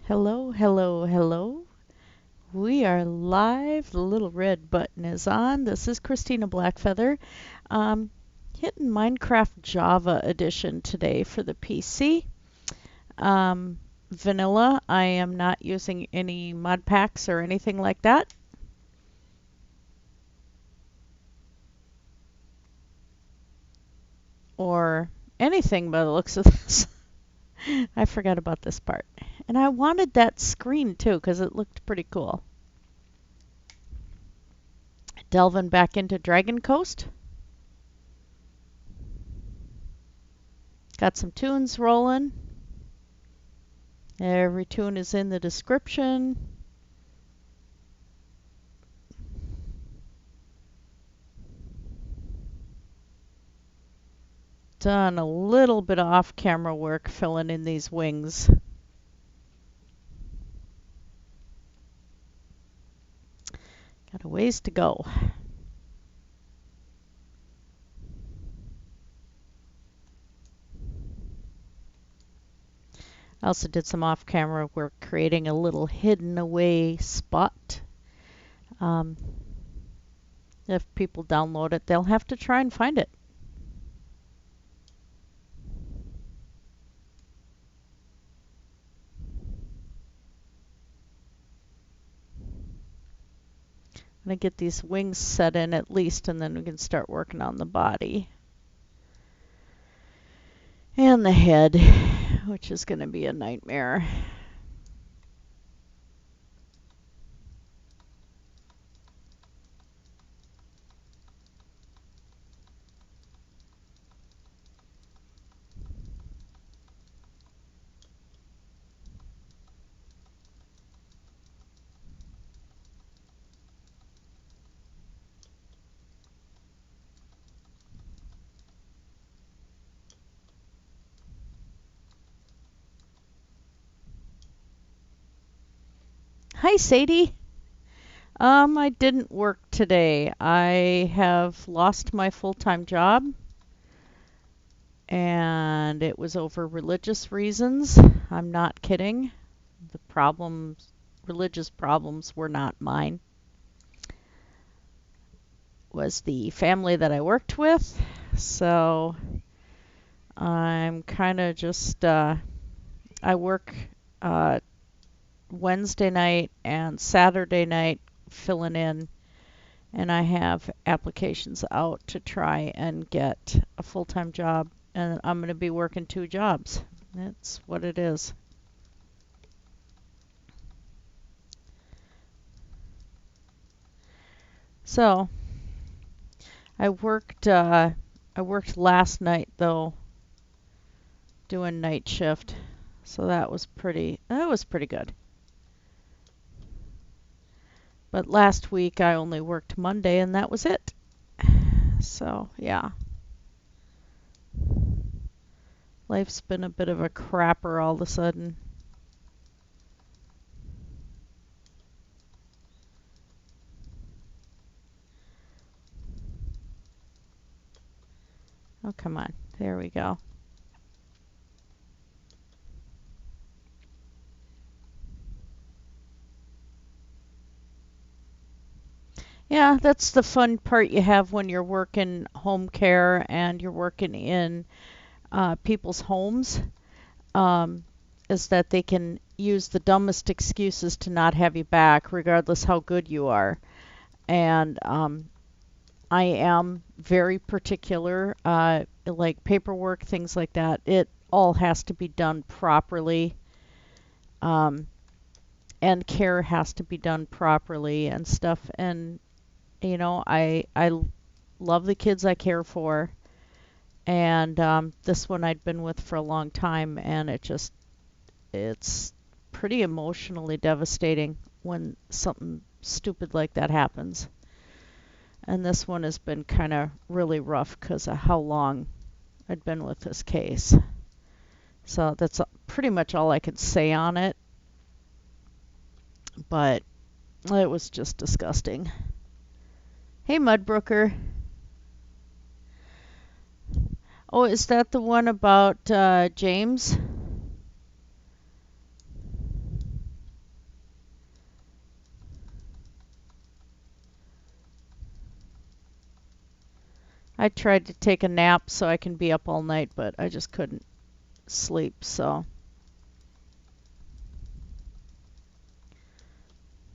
Hello, hello, hello. We are live. The little red button is on. This is Christinablackfeather. Hitting Minecraft Java edition today for the PC. Vanilla. I am not using any mod packs or anything like that. Or anything by the looks of this. I forgot about this part. And I wanted that screen too because it looked pretty cool. Delving back into Dragoncoast. Got some tunes rolling. Every tune is in the description. Done a little bit of off-camera work filling in these wings. Got a ways to go. I also did some off-camera work creating a little hidden away spot. If people download it, they'll have to try and find it. I'm going to get these wings set in at least, and then we can start working on the body. And the head, which is going to be a nightmare. Hi, Sadie. I didn't work today. I have lost my full-time job, and it was over religious reasons. I'm not kidding. The problems, religious problems, were not mine. It was the family that I worked with, so I'm kind of just, I work Wednesday night and Saturday night filling in, and I have applications out to try and get a full-time job, and I'm going to be working 2 jobs. That's what it is. So I worked last night though, doing night shift, so that was pretty good. But last week I only worked Monday, and that was it. So, yeah. Life's been a bit of a crapper all of a sudden. Oh, come on. There we go. Yeah, that's the fun part you have when you're working home care and you're working in people's homes, is that they can use the dumbest excuses to not have you back, regardless how good you are. And I am very particular, like paperwork, things like that. It all has to be done properly, and care has to be done properly and stuff. And you know, I love the kids I care for, and this one I'd been with for a long time, and it's pretty emotionally devastating when something stupid like that happens. And this one has been kind of really rough because of how long I'd been with this case. So that's pretty much all I could say on it. But it was just disgusting. Hey, Mudbrooker. Oh, is that the one about James? I tried to take a nap so I can be up all night, but I just couldn't sleep, so.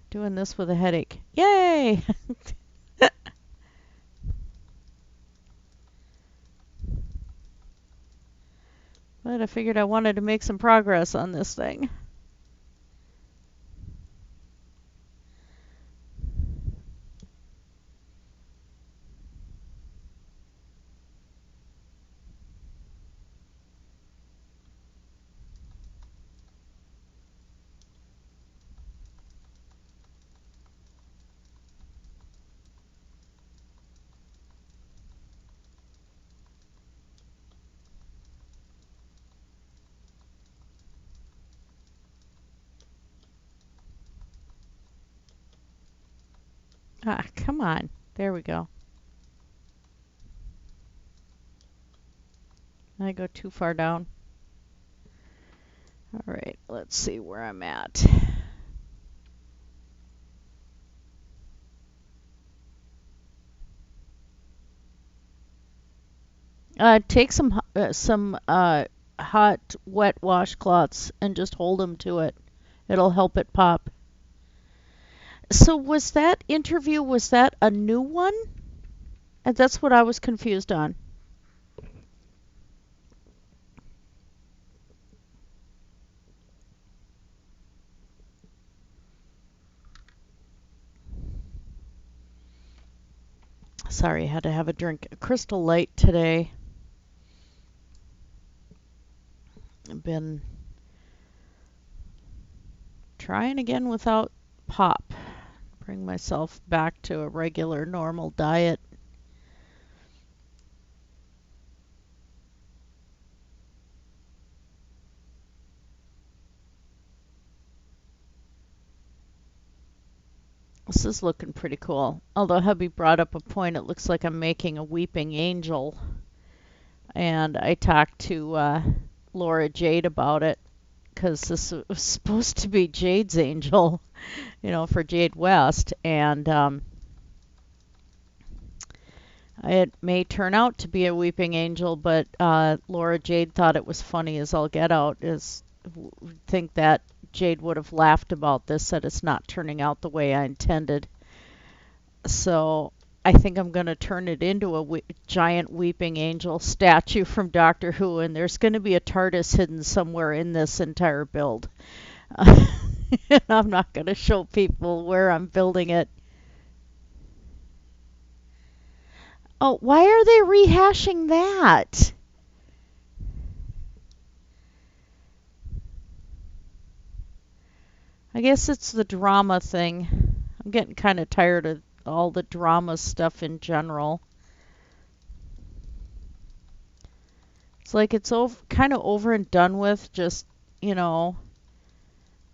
Doing this with a headache. Yay! But I figured I wanted to make some progress on this thing. Ah, come on. There we go. I go too far down. All right, let's see where I'm at. Take some hot, wet washcloths and just hold them to it. It'll help it pop. So was that interview, was that a new one? And that's what I was confused on. Sorry, I had to have a drink. Crystal Light today. I've been trying again without pop. Bring myself back to a regular, normal diet. This is looking pretty cool. Although hubby brought up a point, it looks like I'm making a weeping angel. And I talked to Laura Jade about it, because this was supposed to be Jade's angel, you know, for Jade West. And it may turn out to be a weeping angel, but Laura Jade thought it was funny as all get out. Think that Jade would have laughed about this, that it's not turning out the way I intended. So I think I'm going to turn it into a giant weeping angel statue from Doctor Who, and there's going to be a TARDIS hidden somewhere in this entire build. And I'm not going to show people where I'm building it. Oh, why are they rehashing that? I guess it's the drama thing. I'm getting kind of tired of all the drama stuff in general. It's like it's kind of over and done with, just, you know.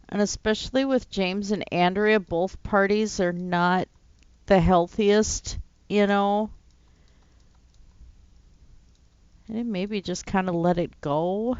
And especially with James and Andrea, both parties are not the healthiest, you know. And maybe just kind of let it go.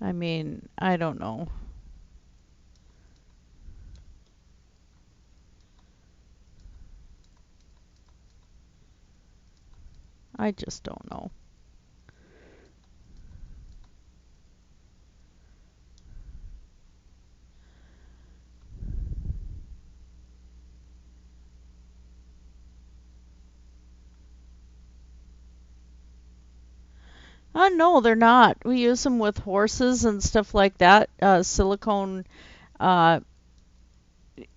I mean, I don't know. I just don't know. No, they're not. We use them with horses and stuff like that. Silicone uh,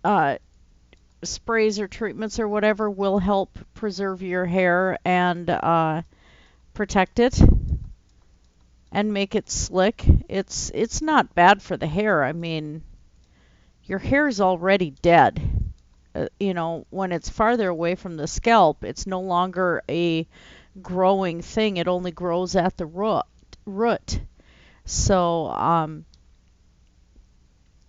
uh, sprays or treatments or whatever will help preserve your hair and protect it and make it slick. It's not bad for the hair. I mean, your hair's already dead. You know, when it's farther away from the scalp, it's no longer a growing thing. It only grows at the root. So,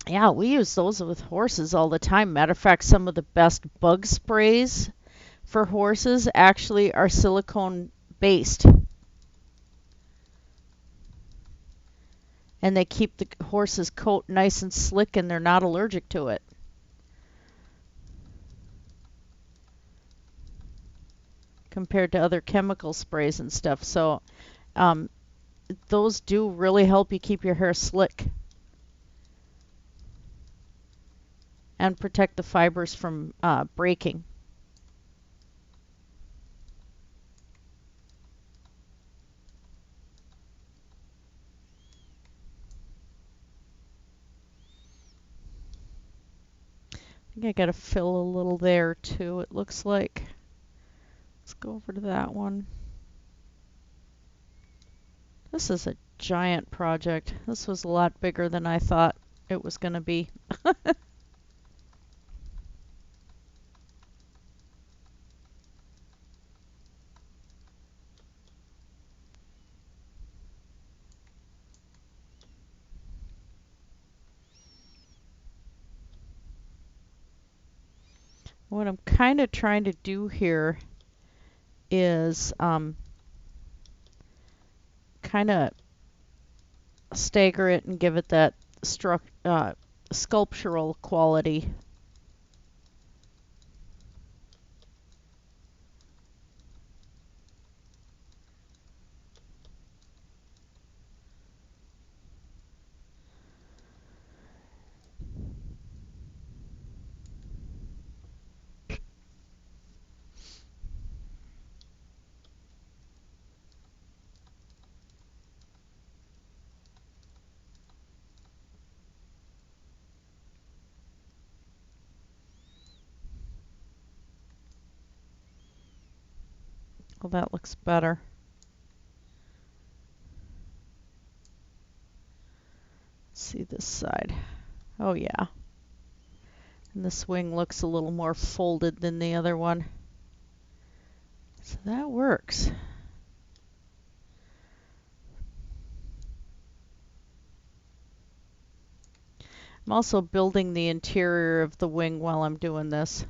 yeah, we use those with horses all the time. Matter of fact, some of the best bug sprays for horses actually are silicone based, and they keep the horse's coat nice and slick and they're not allergic to it compared to other chemical sprays and stuff. So um, those do really help you keep your hair slick and protect the fibers from breaking. I think I got to fill a little there too, it looks like. Let's go over to that one. This is a giant project. This was a lot bigger than I thought it was going to be. What I'm kind of trying to do here is kind of stagger it and give it that sculptural quality. Well, that looks better. Let's see this side. Oh yeah. And this wing looks a little more folded than the other one. So that works. I'm also building the interior of the wing while I'm doing this.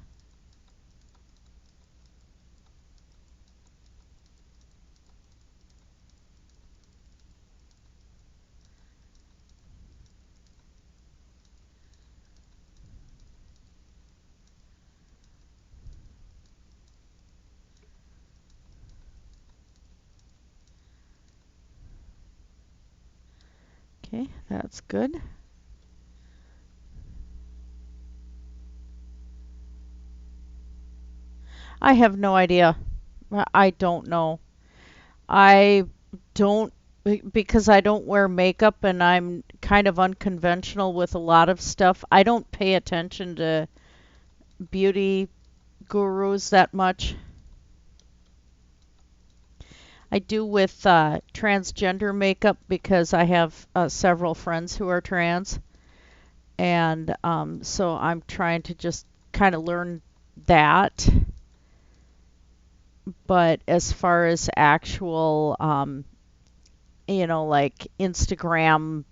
Okay, that's good. I have no idea. I don't know. I don't, because I don't wear makeup and I'm kind of unconventional with a lot of stuff. I don't pay attention to beauty gurus that much. I do with transgender makeup because I have several friends who are trans. And so I'm trying to just kind of learn that. But as far as actual, like Instagram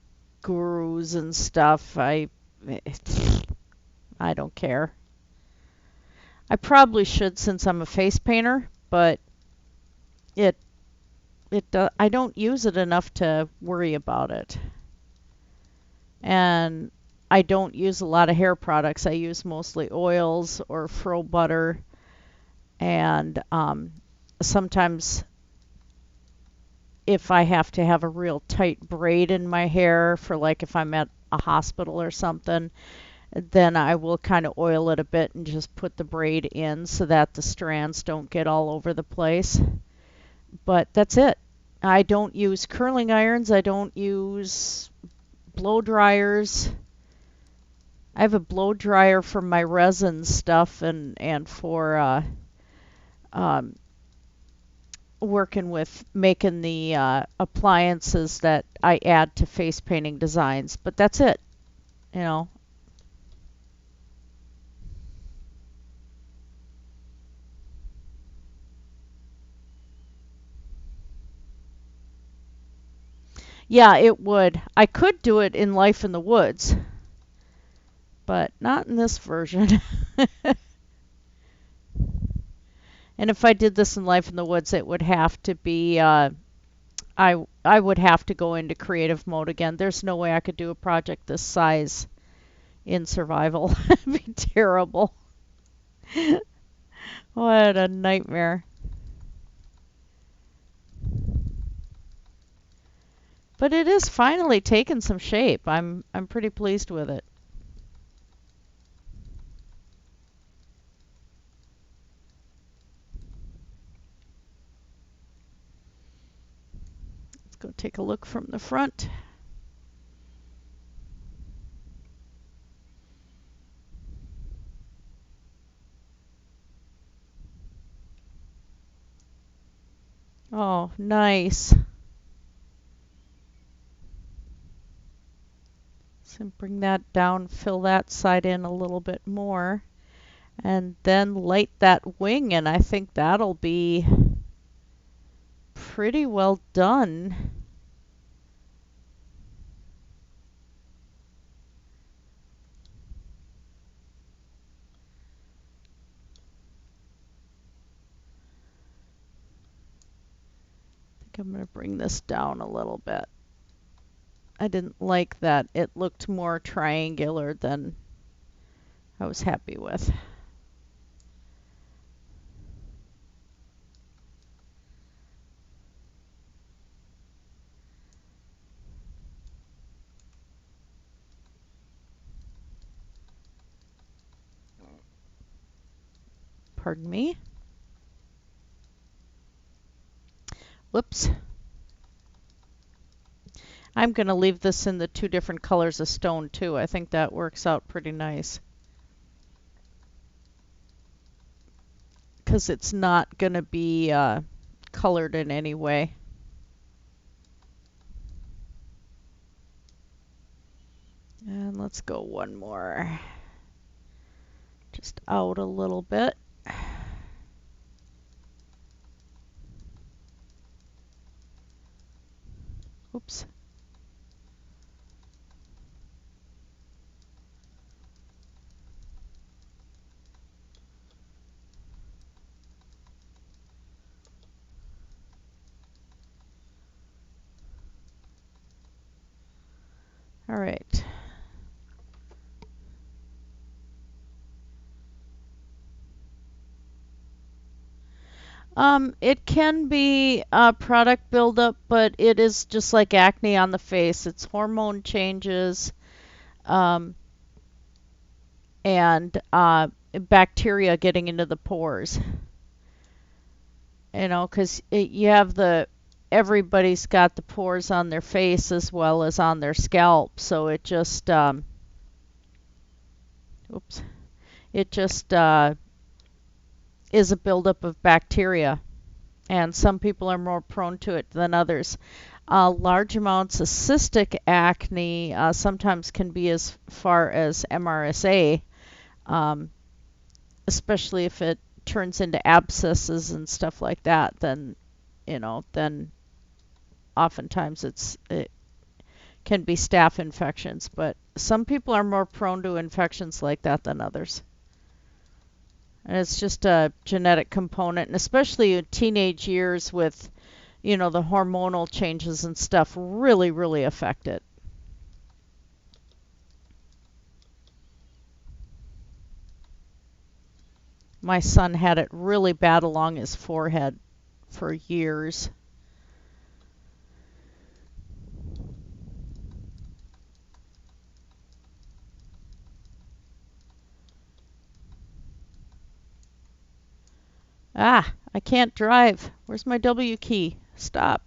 gurus and stuff, I don't care. I probably should since I'm a face painter, but it I don't use it enough to worry about it. And I don't use a lot of hair products. I use mostly oils or fro butter, and sometimes if I have to have a real tight braid in my hair for like if I'm at a hospital or something, then I will kind of oil it a bit and just put the braid in so that the strands don't get all over the place. But that's it. I don't use curling irons. I don't use blow dryers. I have a blow dryer for my resin stuff and for um, working with making the appliances that I add to face painting designs. But that's it, you know. Yeah, it would. I could do it in Life in the Woods, but not in this version. And if I did this in Life in the Woods, it would have to be, I would have to go into creative mode again. There's no way I could do a project this size in survival. It'd be terrible. What a nightmare. But it is finally taken some shape. I'm pretty pleased with it. Let's go take a look from the front. Oh, nice. So bring that down, fill that side in a little bit more, and then light that wing, and I think that'll be pretty well done. I think I'm going to bring this down a little bit. I didn't like that. It looked more triangular than I was happy with. Pardon me. Whoops. I'm going to leave this in the two different colors of stone too. I think that works out pretty nice. Because it's not going to be colored in any way. And let's go one more. Just out a little bit. Oops. All right. It can be a product buildup, but it is just like acne on the face. It's hormone changes, um, and bacteria getting into the pores. You know, because you have everybody's got the pores on their face as well as on their scalp, so it just, oops, it just is a buildup of bacteria, and some people are more prone to it than others. Large amounts of cystic acne sometimes can be as far as MRSA, um, especially if it turns into abscesses and stuff like that. Then, then oftentimes it can be staph infections. But some people are more prone to infections like that than others. And it's just a genetic component, and especially in teenage years with, the hormonal changes and stuff really, really affect it. My son had it really bad along his forehead for years. Ah, I can't drive. Where's my W key? Stop.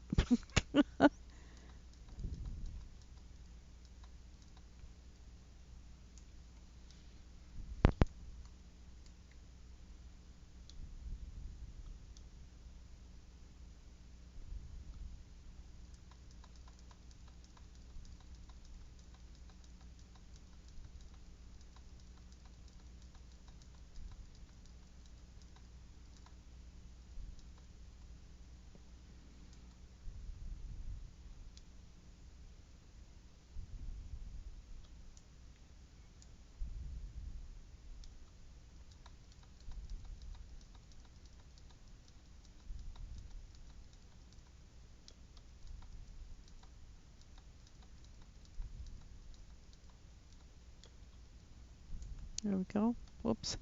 There we go. Whoops.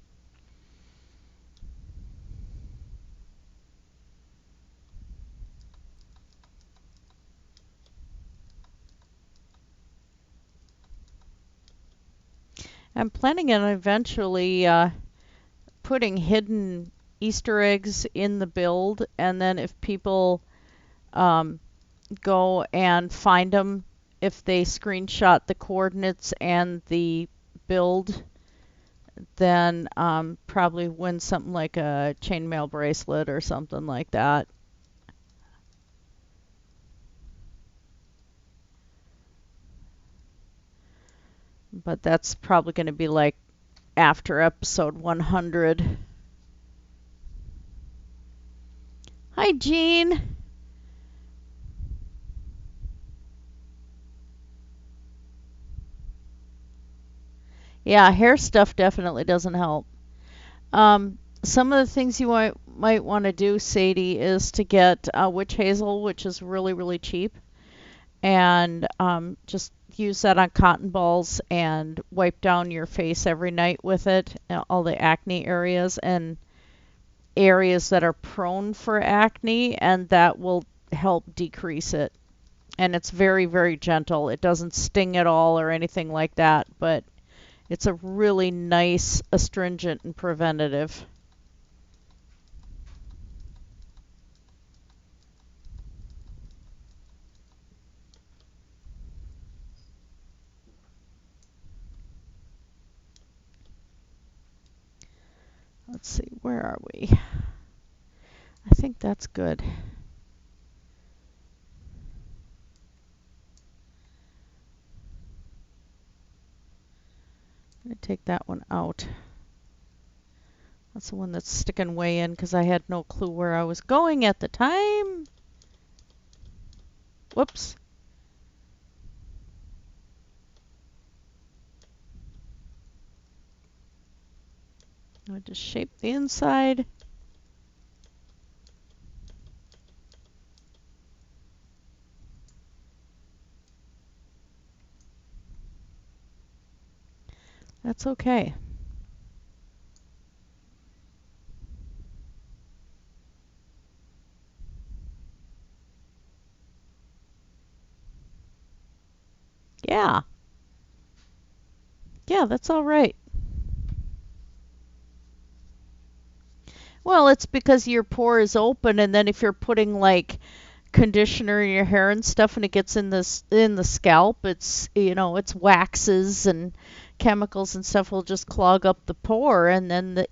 I'm planning on eventually putting hidden Easter eggs in the build, and then if people go and find them, if they screenshot the coordinates and the build, then probably win something like a chainmail bracelet or something like that. But that's probably going to be like after episode 100. Hi, Jean. Yeah, hair stuff definitely doesn't help. Some of the things you might want to do, Sadie, is to get witch hazel, which is really, really cheap, and just use that on cotton balls and wipe down your face every night with it, all the acne areas and areas that are prone for acne, and that will help decrease it. And it's very, very gentle. It doesn't sting at all or anything like that, but it's a really nice astringent and preventative. Let's see, where are we? I think that's good. I'm going to take that one out. That's the one that's sticking way in because I had no clue where I was going at the time. Whoops. I just shape the inside. That's okay. Yeah. Yeah, that's all right. Well, it's because your pore is open, and then if you're putting like conditioner in your hair and stuff and it gets in the scalp, it's it's waxes and chemicals and stuff will just clog up the pore, and then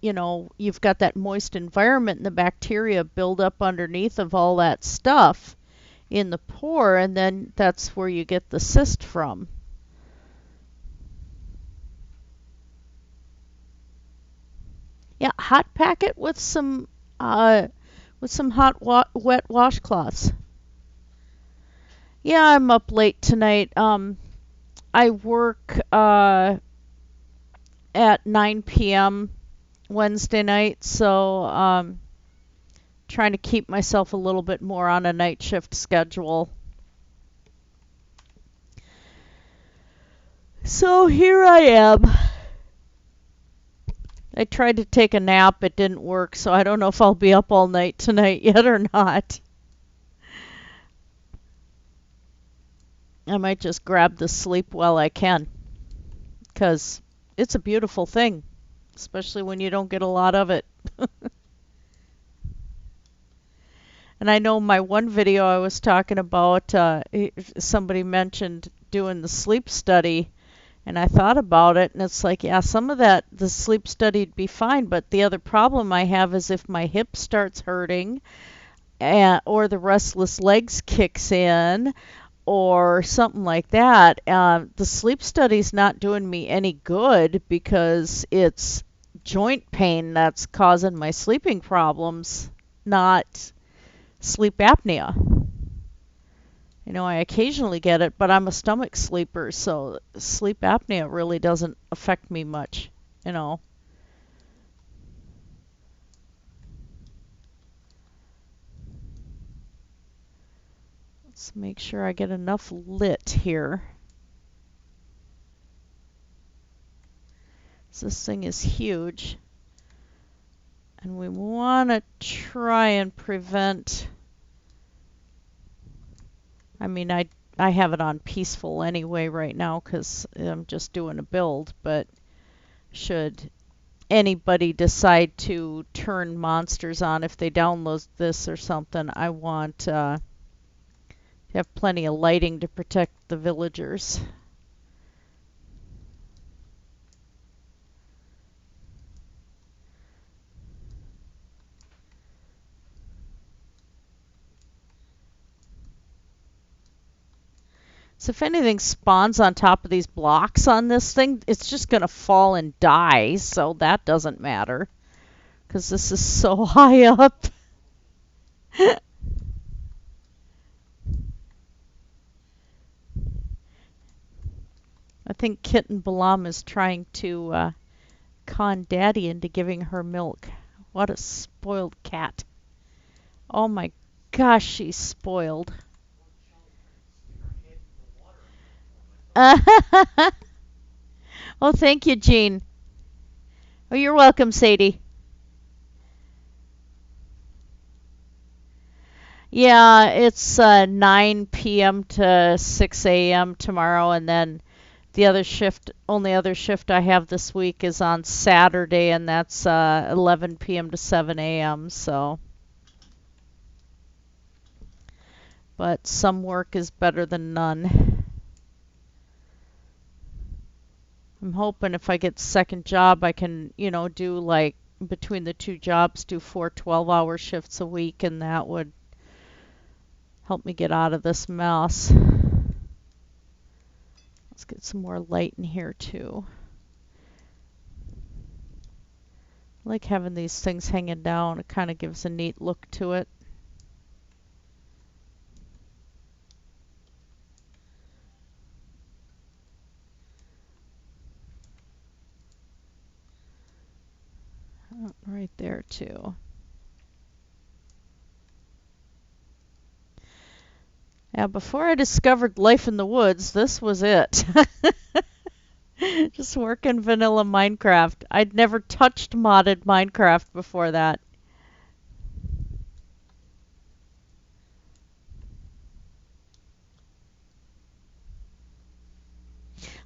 you've got that moist environment and the bacteria build up underneath of all that stuff in the pore, and then that's where you get the cyst from. Yeah, hot pack it with some hot wet washcloths. Yeah, I'm up late tonight. I work at 9 p.m. Wednesday night, so trying to keep myself a little bit more on a night shift schedule. So here I am. I tried to take a nap, it didn't work, so I don't know if I'll be up all night tonight yet or not. I might just grab the sleep while I can, because it's a beautiful thing, especially when you don't get a lot of it. And I know my one video I was talking about, somebody mentioned doing the sleep study, and I thought about it, and it's like, yeah, some of that, the sleep study'd be fine, but the other problem I have is if my hip starts hurting, or the restless legs kicks in, or something like that, the sleep study's not doing me any good because it's joint pain that's causing my sleeping problems, not sleep apnea. I occasionally get it, but I'm a stomach sleeper, so sleep apnea really doesn't affect me much. Let's make sure I get enough lit here. This thing is huge. And we want to try and prevent, I mean, I have it on peaceful anyway right now because I'm just doing a build, but should anybody decide to turn monsters on if they download this or something, I want to have plenty of lighting to protect the villagers. So if anything spawns on top of these blocks on this thing, it's just going to fall and die, so that doesn't matter. Because this is so high up. I think Kitten Plum is trying to con Daddy into giving her milk. What a spoiled cat. Oh my gosh, she's spoiled. Oh, thank you, Jean. Oh, you're welcome, Sadie. Yeah, it's 9 p.m. to 6 a.m. tomorrow, and then the only other shift I have this week is on Saturday, and that's 11 p.m. to 7 a.m. So, but some work is better than none. I'm hoping if I get a second job, I can, do like between the two jobs, do 4 12-hour shifts a week, and that would help me get out of this mess. Let's get some more light in here too. I like having these things hanging down. It kind of gives a neat look to it. Right there too. Yeah, before I discovered life in the woods, this was it. Just working vanilla Minecraft. I'd never touched modded Minecraft before that.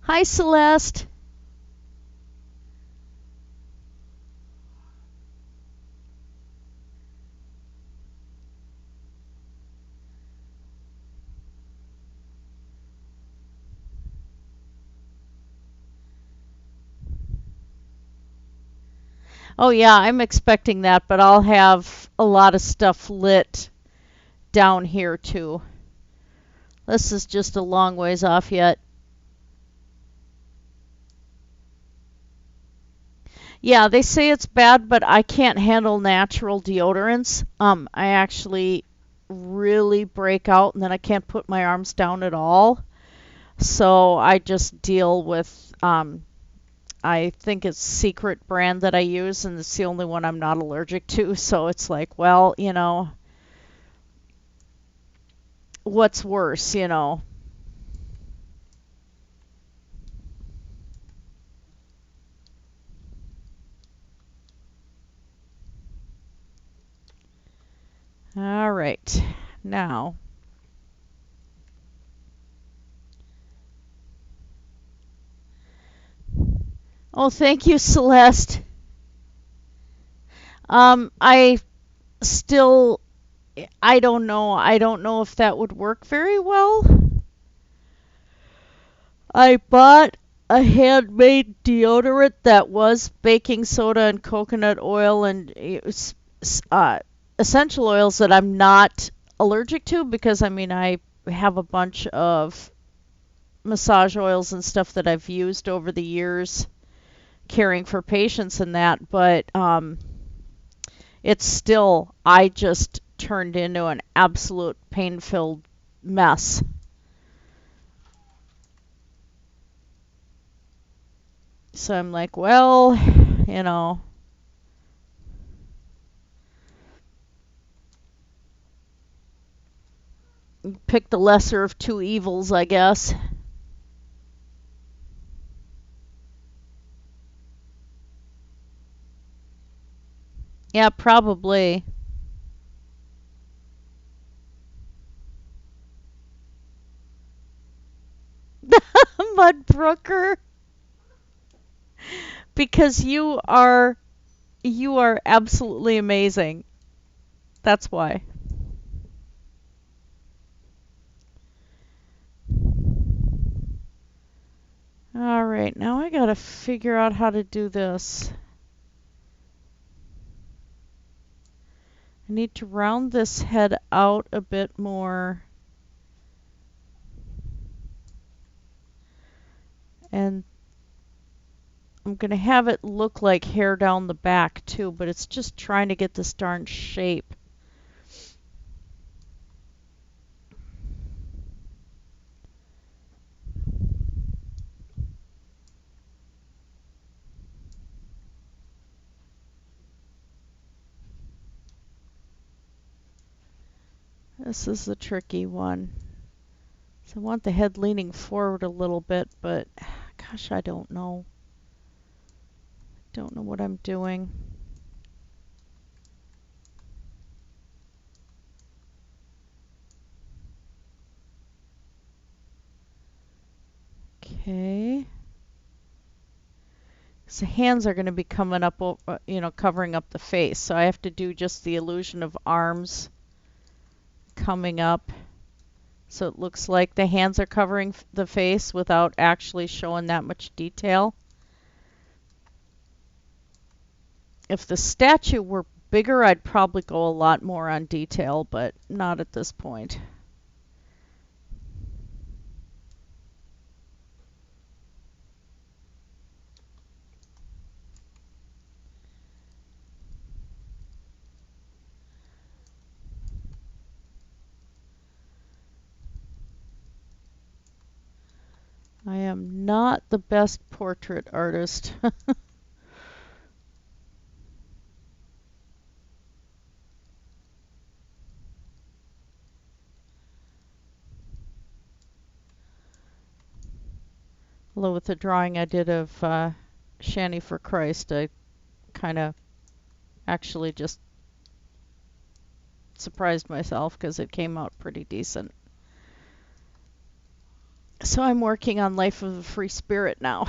Hi, Celeste. Oh yeah, I'm expecting that, but I'll have a lot of stuff lit down here too. This is just a long ways off yet. Yeah, they say it's bad, but I can't handle natural deodorants. I actually really break out and then I can't put my arms down at all. So I just deal with, I think it's Secret brand that I use, and it's the only one I'm not allergic to. So it's like, well, what's worse? All right, now. Oh, thank you, Celeste. I still, I don't know. I don't know if that would work very well. I bought a handmade deodorant that was baking soda and coconut oil and uh, essential oils that I'm not allergic to because I have a bunch of massage oils and stuff that I've used over the years caring for patients and that, but it's still, I just turned into an absolute pain-filled mess. So I'm like, well, pick the lesser of two evils, I guess. Yeah, probably. Mudbrooker, because you are absolutely amazing. That's why. All right, now I gotta figure out how to do this. I need to round this head out a bit more. And I'm gonna have it look like hair down the back too, but it's just trying to get this darn shape. This is the tricky one. So I want the head leaning forward a little bit, but gosh, I don't know. Don't know what I'm doing. Okay. So hands are going to be coming up, covering up the face. So I have to do just the illusion of arms coming up. So it looks like the hands are covering the face without actually showing that much detail. If the statue were bigger, I'd probably go a lot more on detail, but not at this point. I am not the best portrait artist. Although with the drawing I did of Shanny for Christ, I kind of actually just surprised myself because it came out pretty decent. So I'm working on Life of a Free Spirit now.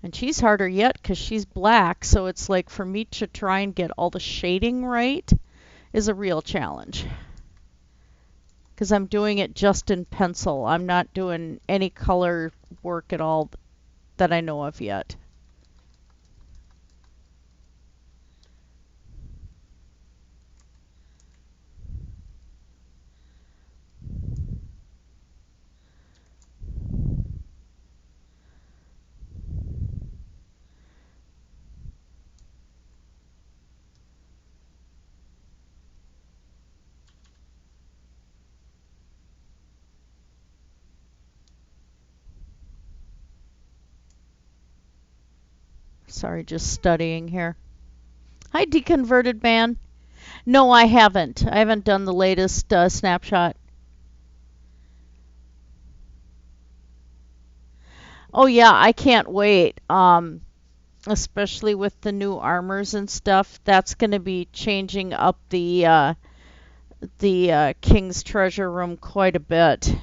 And she's harder yet because she's black, so it's like for me to try and get all the shading right is a real challenge. Because I'm doing it just in pencil. I'm not doing any color work at all that I know of yet. Sorry, just studying here. Hi, Deconverted Man. No, I haven't. I haven't done the latest snapshot. Oh yeah, I can't wait. Especially with the new armors and stuff, that's going to be changing up the King's Treasure Room quite a bit.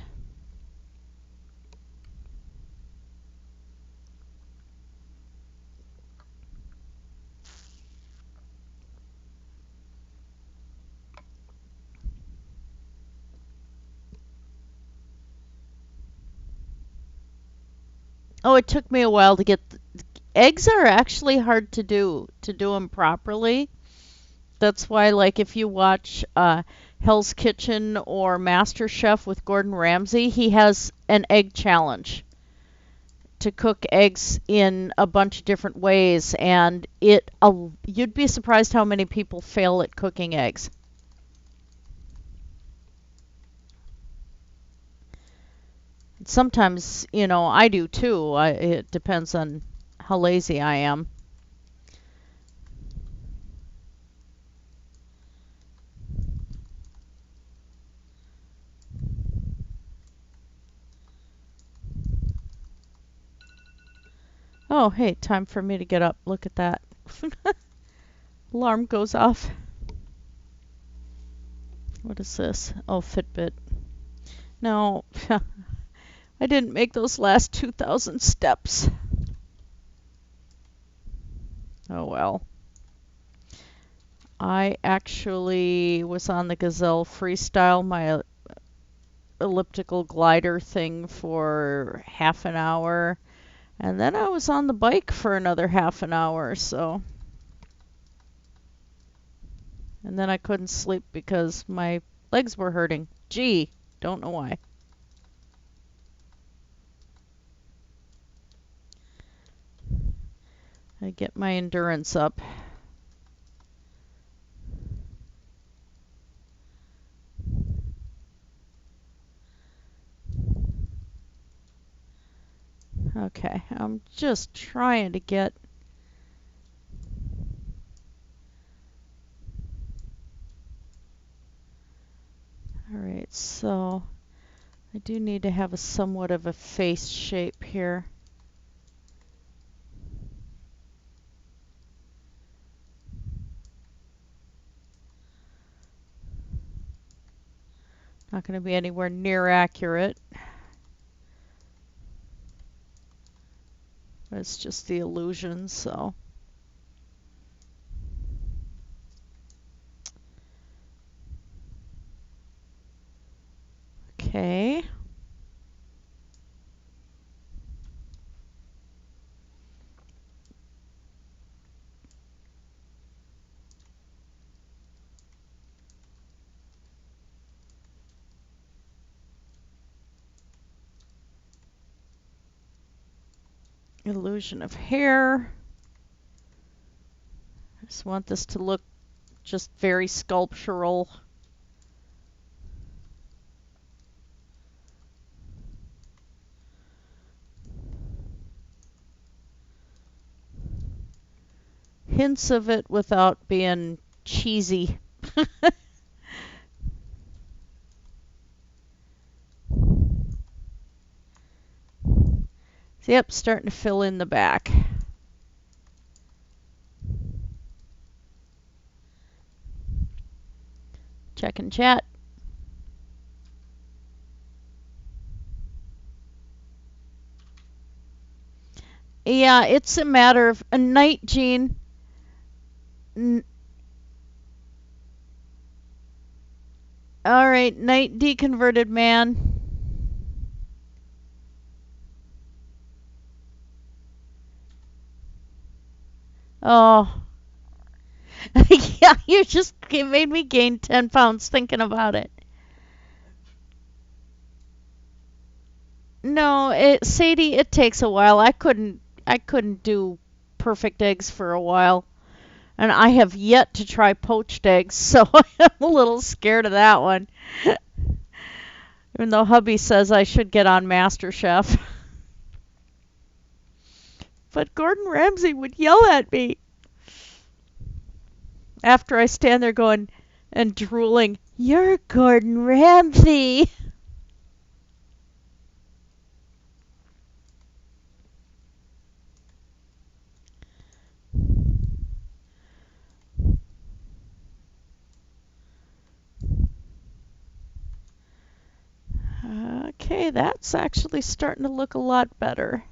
Oh, it took me a while to get eggs are actually hard to do them properly. That's why, like, if you watch Hell's Kitchen or Master Chef with Gordon Ramsay, he has an egg challenge to cook eggs in a bunch of different ways, and you'd be surprised how many people fail at cooking eggs. Sometimes, I do too. It depends on how lazy I am. Oh, hey, time for me to get up. Look at that. Alarm goes off. What is this? Oh, Fitbit. No, I didn't make those last 2,000 steps. Oh well. I actually was on the Gazelle Freestyle, my elliptical glider thing, for half an hour. And then I was on the bike for another half an hour, so. And then I couldn't sleep because my legs were hurting. Gee, don't know why. I get my endurance up. Okay, I'm just trying to get. Alright, so I do need to have a somewhat of a face shape here. Not going to be anywhere near accurate. It's just the illusion, so. Okay. Illusion of hair. I just want this to look just very sculptural. Hints of it without being cheesy. Yep, starting to fill in the back. Check and chat. Yeah, it's a matter of a night, Jean. All right, night deconverted man. Oh. Yeah, you just made me gain 10 pounds thinking about it. No, Sadie, it takes a while. I couldn't do perfect eggs for a while. And I have yet to try poached eggs, so I'm a little scared of that one. Even though hubby says I should get on MasterChef. But Gordon Ramsay would yell at me after I stand there going and drooling, "You're Gordon Ramsay." Okay, that's actually starting to look a lot better.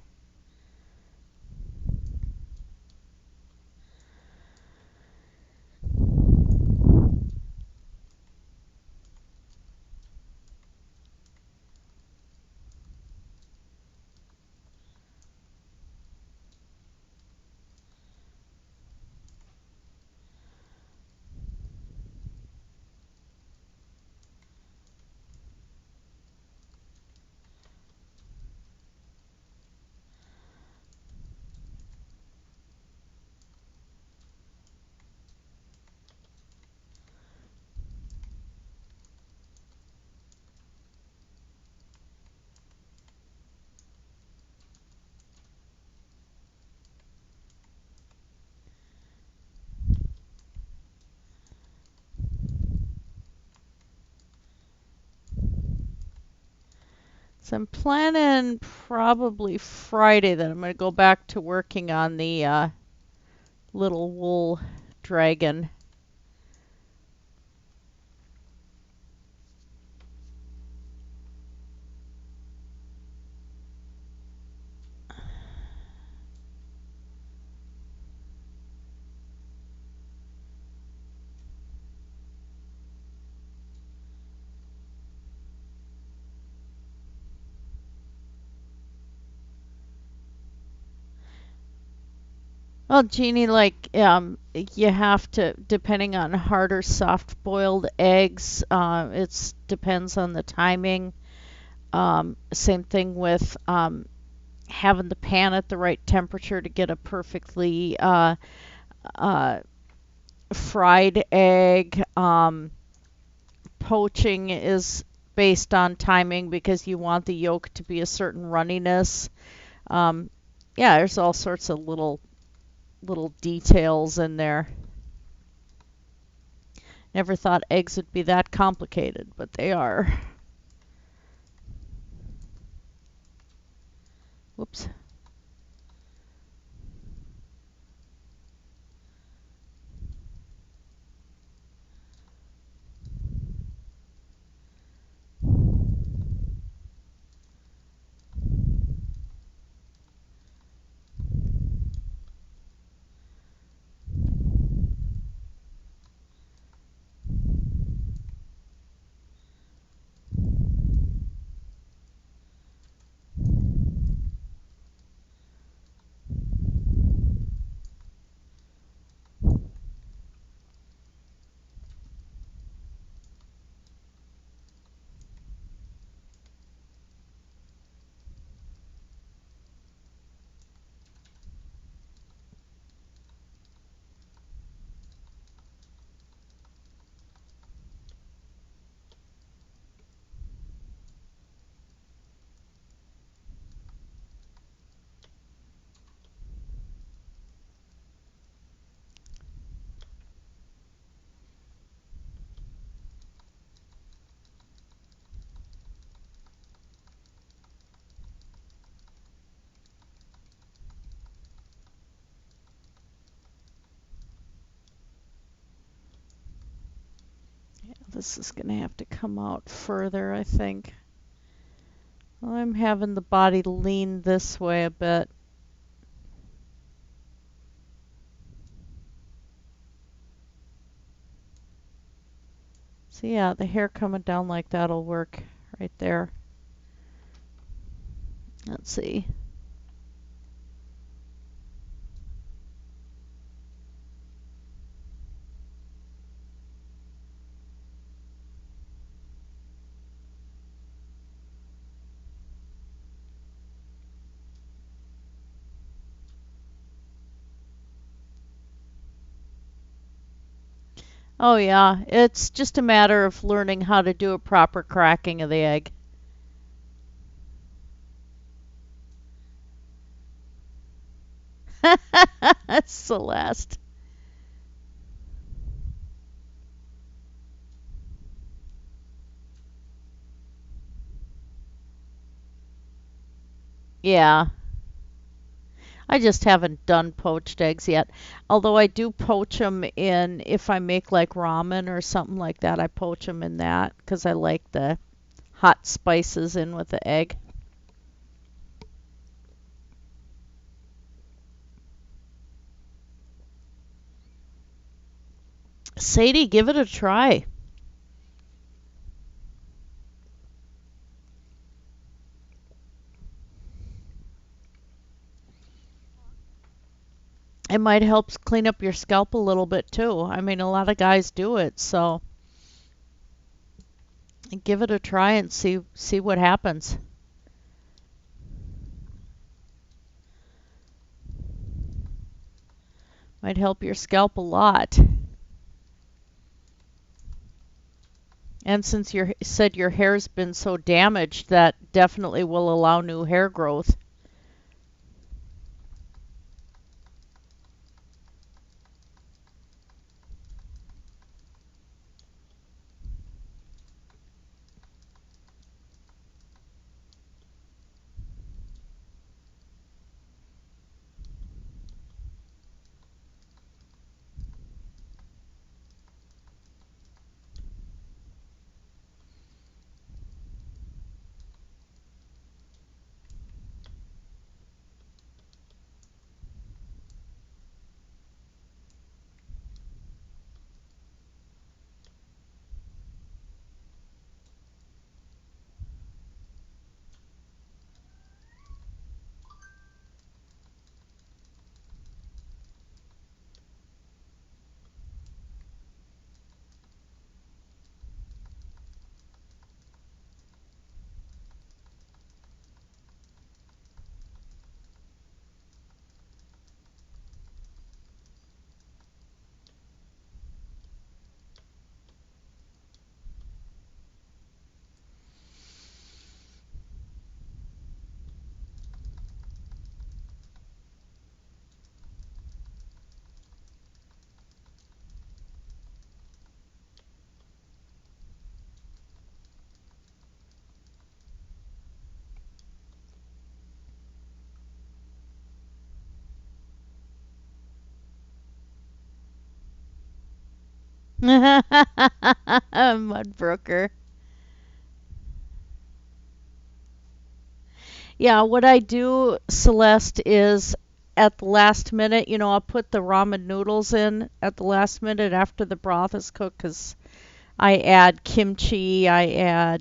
So I'm planning probably Friday that I'm going to go back to working on the little wool dragon. Well, Jeannie, like, you have to, depending on hard or soft boiled eggs, it depends on the timing. Same thing with having the pan at the right temperature to get a perfectly uh, fried egg. Poaching is based on timing because you want the yolk to be a certain runniness. Um, yeah, there's all sorts of little details in there. Never thought eggs would be that complicated, but they are. Whoops. This is going to have to come out further, I think. Well, I'm having the body lean this way a bit. So yeah, the hair coming down like that'll work right there. Let's see. Oh yeah, it's just a matter of learning how to do a proper cracking of the egg. Celeste. Yeah, I just haven't done poached eggs yet. Although I do poach them in, if I make like ramen or something like that, I poach them in that because I like the hot spices in with the egg. Sadie, give it a try. It might help clean up your scalp a little bit too. I mean, a lot of guys do it, so give it a try and see what happens. Might help your scalp a lot. And since you said your hair's been so damaged, that definitely will allow new hair growth. Mudbrooker. Yeah, what I do, Celeste, is at the last minute, I'll put the ramen noodles in at the last minute after the broth is cooked because I add kimchi, I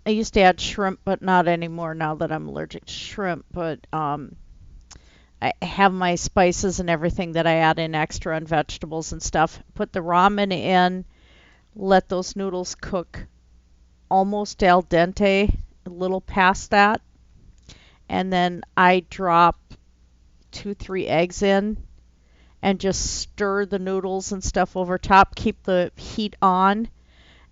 used to add shrimp, but not anymore now that I'm allergic to shrimp. But I have my spices and everything that I add in extra and vegetables and stuff. Put the ramen in, let those noodles cook almost al dente, a little past that, and then I drop 2, 3 eggs in and just stir the noodles and stuff over top. Keep the heat on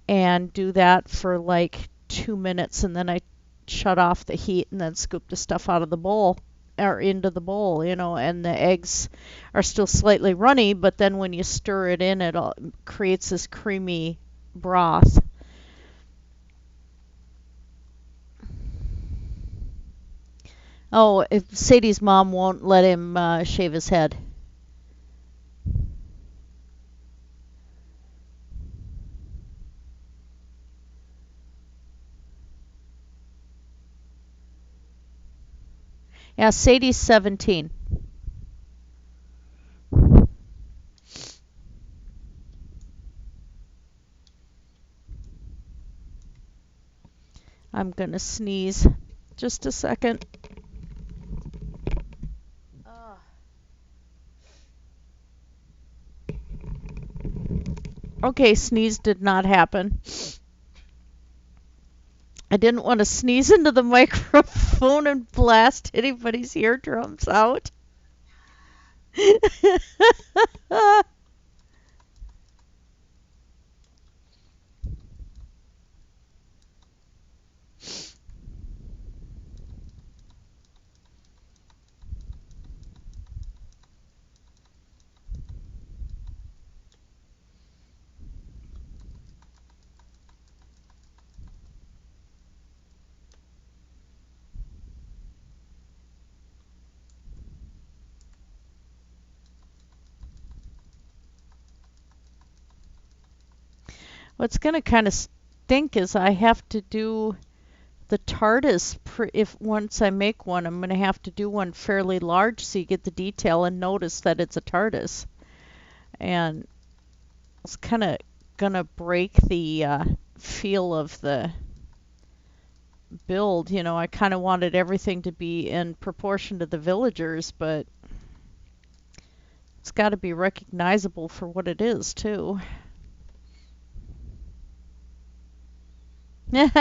and do that for like 2 minutes, and then I shut off the heat and then scoop the stuff out of the bowl or into the bowl, and the eggs are still slightly runny, but then when you stir it in, it all creates this creamy broth. Oh, if Sadie's mom won't let him shave his head. Yeah, Sadie's 17. I'm gonna sneeze. Just a second. Okay, sneeze did not happen. I didn't want to sneeze into the microphone and blast anybody's eardrums out. What's going to kind of stink is I have to do the TARDIS. If once I make one, I'm going to have to do one fairly large so you get the detail and notice that it's a TARDIS. And it's kind of going to break the feel of the build. I kind of wanted everything to be in proportion to the villagers, but it's got to be recognizable for what it is, too. Yeah,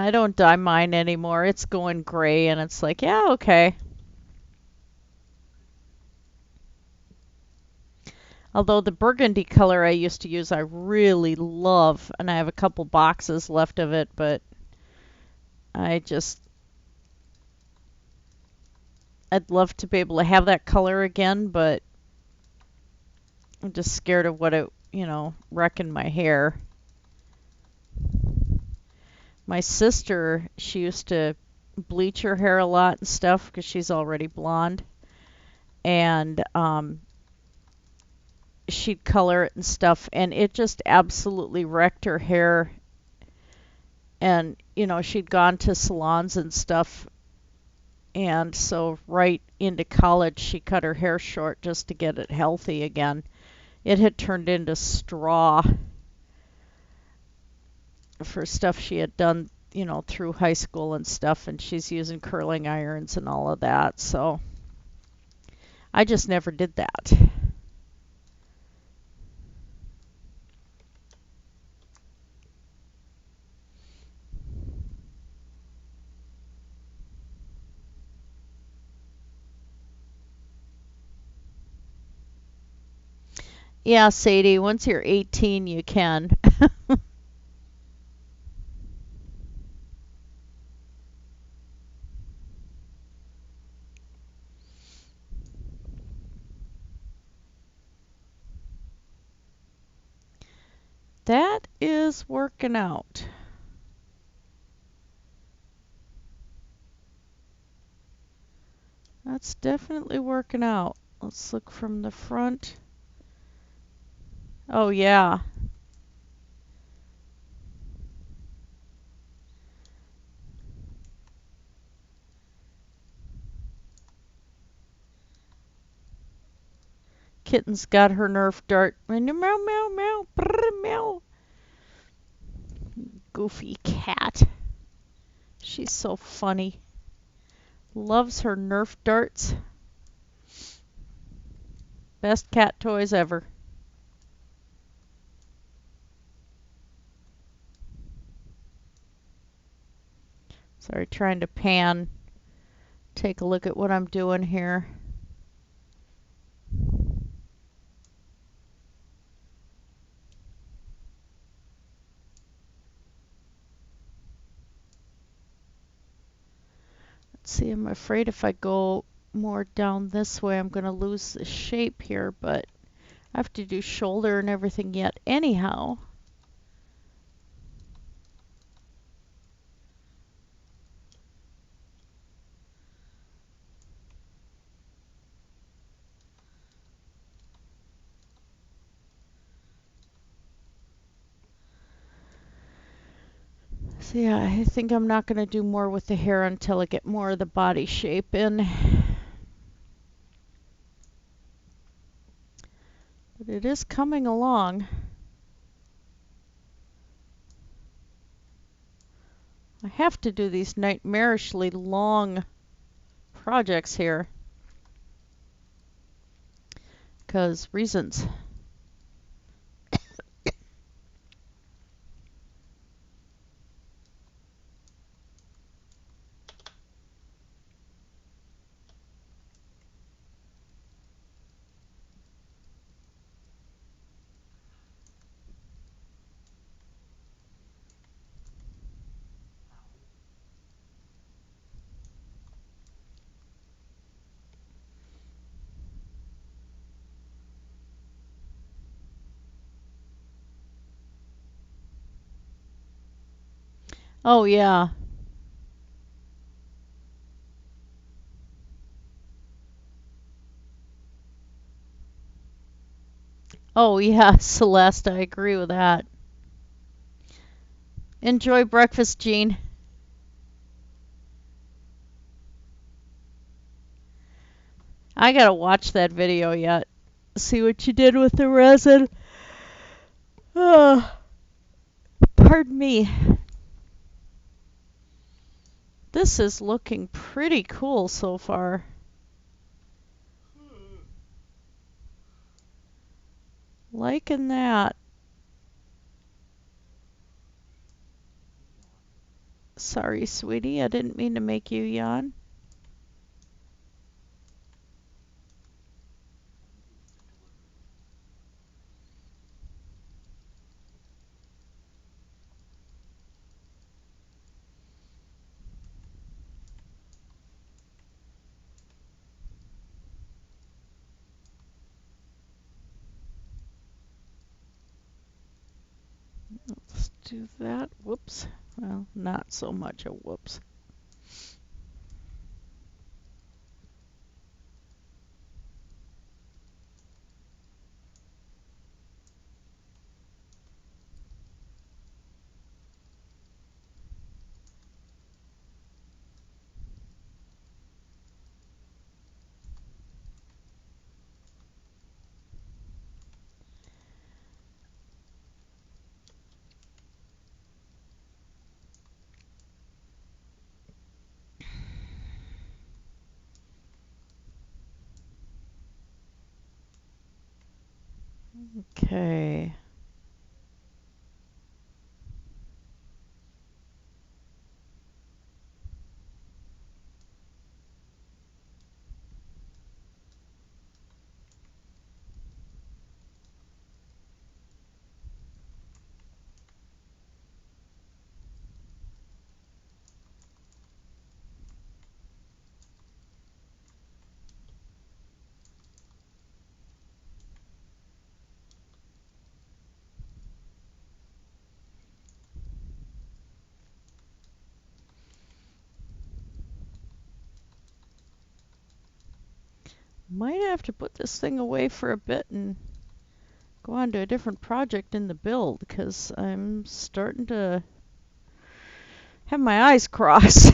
I don't dye mine anymore. It's going gray, and it's like, yeah, okay. Although the burgundy color I used to use, I really love, and I have a couple boxes left of it, but I just, I'd love to be able to have that color again, but I'm just scared of what it, wrecking my hair. My sister, she used to bleach her hair a lot and stuff because she's already blonde, and she'd color it and stuff, and it just absolutely wrecked her hair. And she'd gone to salons and stuff, and so right into college she cut her hair short just to get it healthy again. It had turned into straw for stuff she had done, through high school and stuff, and she's using curling irons and all of that, so I just never did that. Yeah, Sadie, once you're 18, you can. that is working out. That's definitely working out. Let's look from the front. Oh yeah. Kitten's got her Nerf dart. Meow, meow, meow, brr, meow. Goofy cat. She's so funny. Loves her Nerf darts. Best cat toys ever. Sorry, trying to pan. Take a look at what I'm doing here. Let's see, I'm afraid if I go more down this way, I'm going to lose the shape here, but I have to do shoulder and everything yet anyhow. So yeah, I think I'm not going to do more with the hair until I get more of the body shape in. But it is coming along. I have to do these nightmarishly long projects here. Because reasons. Oh yeah. Oh yeah, Celeste, I agree with that. Enjoy breakfast, Jean. I gotta watch that video yet. See what you did with the resin. Oh, pardon me. This is looking pretty cool so far. Liking that. Sorry, sweetie, I didn't mean to make you yawn. Let's do that. Whoops. Well, not so much a whoops. Okay. Might have to put this thing away for a bit and go on to a different project in the build, because I'm starting to have my eyes crossed.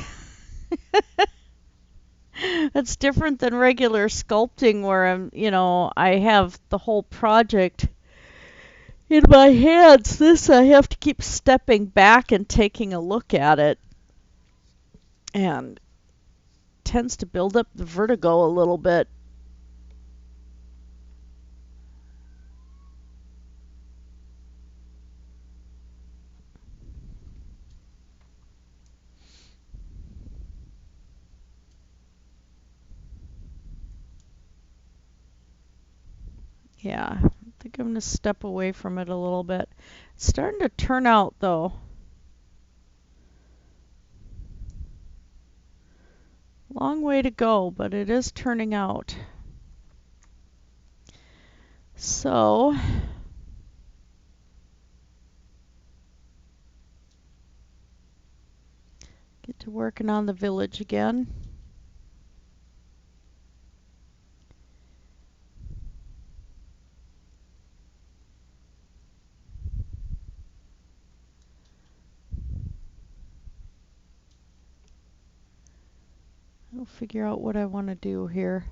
That's different than regular sculpting where I have the whole project in my hands. This, I have to keep stepping back and taking a look at it, and tends to build up the vertigo a little bit. Yeah, I think I'm going to step away from it a little bit. It's starting to turn out, though. Long way to go, but it is turning out. So, get to working on the village again. I'll figure out what I want to do here.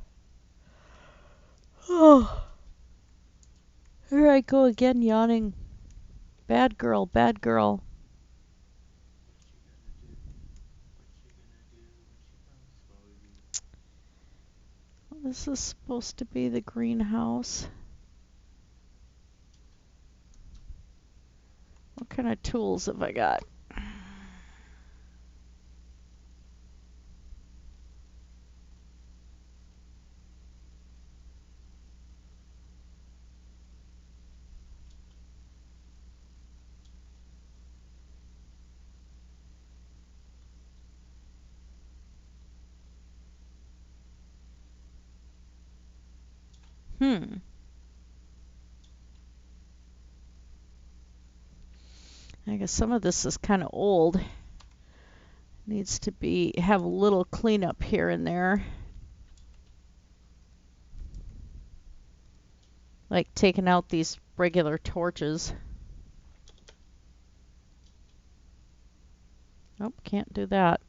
Oh, here I go again, yawning. Bad girl, bad girl. This is supposed to be the greenhouse. What kind of tools have I got? I guess some of this is kind of old. Needs to have a little cleanup here and there. Like taking out these regular torches. Nope, can't do that.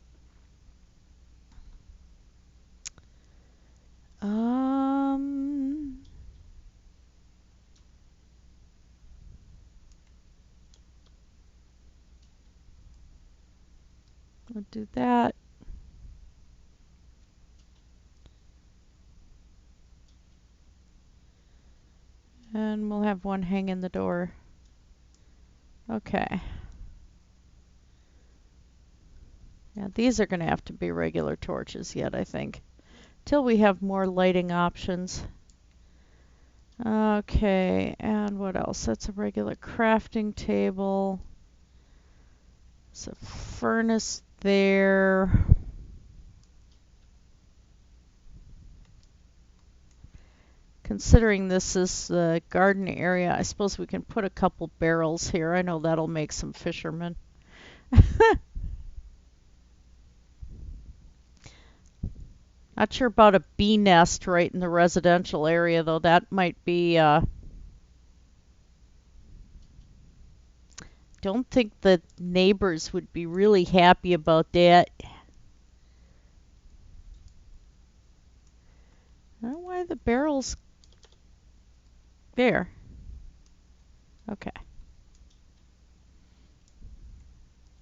I'll do that. And we'll have one hang in the door. Okay. Yeah, these are going to have to be regular torches yet, I think. Till we have more lighting options. Okay, and what else? That's a regular crafting table. There's a furnace there. Considering this is the garden area, I suppose we can put a couple barrels here. I know that'll make some fishermen. Not sure about a bee nest right in the residential area, though. That might be... don't think the neighbors would be really happy about that. I don't know why the barrels... There. Okay.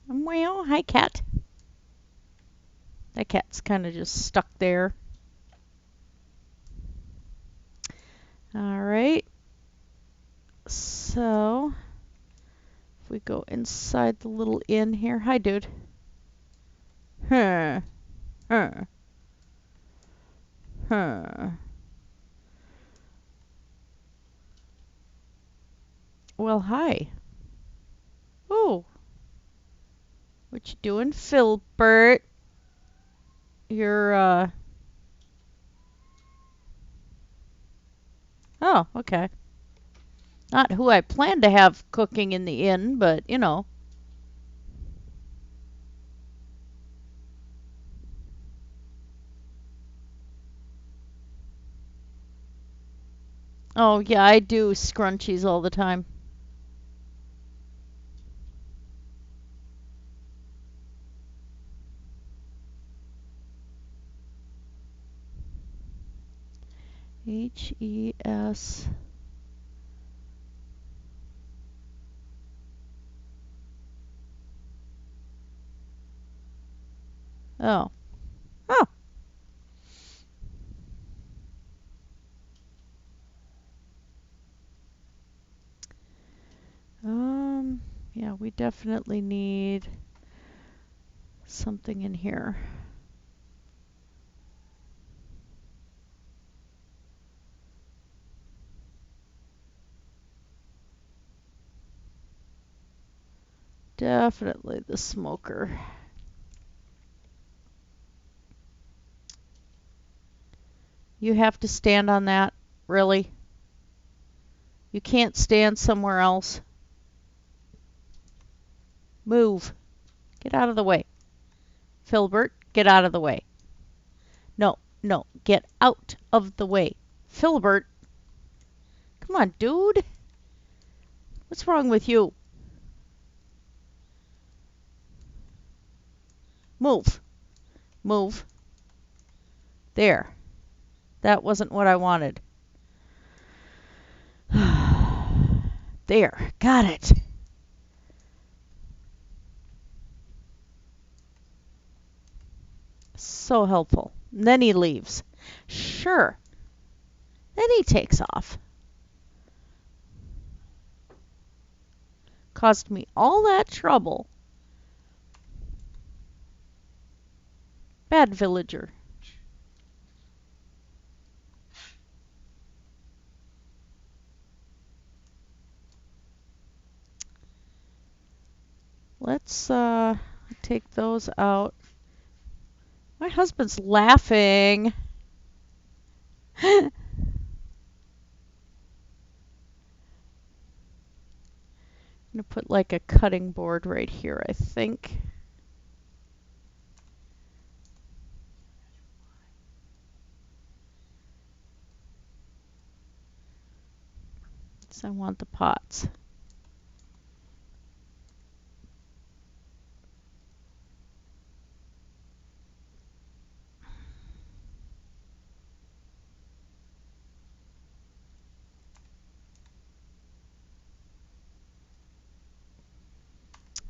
Well, hi, cat. That cat's kind of just stuck there. All right. So, if we go inside the little inn here. Hi, dude. Huh. Huh. Huh. Well, hi. Oh. What you doing, Philbert? You're, Oh, okay. Not who I plan to have cooking in the inn, but, you know. Oh, yeah, I do scrunchies all the time. HES. Oh. Oh. Yeah, we definitely need something in here. Definitely the smoker. You have to stand on that? Really? You can't stand somewhere else? Move. Get out of the way. Filbert, get out of the way. No, no, get out of the way. Filbert. Come on, dude. What's wrong with you? Move. Move. There. That wasn't what I wanted. There. Got it. So helpful. And then he leaves. Sure. Then he takes off. Caused me all that trouble. Bad villager. Let's take those out. My husband's laughing. I'm going to put like a cutting board right here, I think. So I want the pots.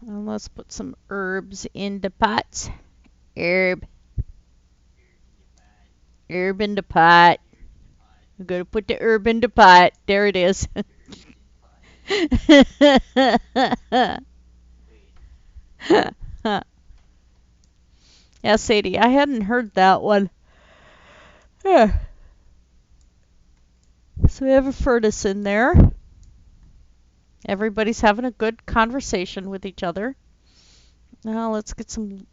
And let's put some herbs in the pots. Herb. Herb in the pot. I'm going to put the herb in the pot. There it is. Yeah, Sadie, I hadn't heard that one. Yeah. So we have a furnace in there. Everybody's having a good conversation with each other. Now let's get some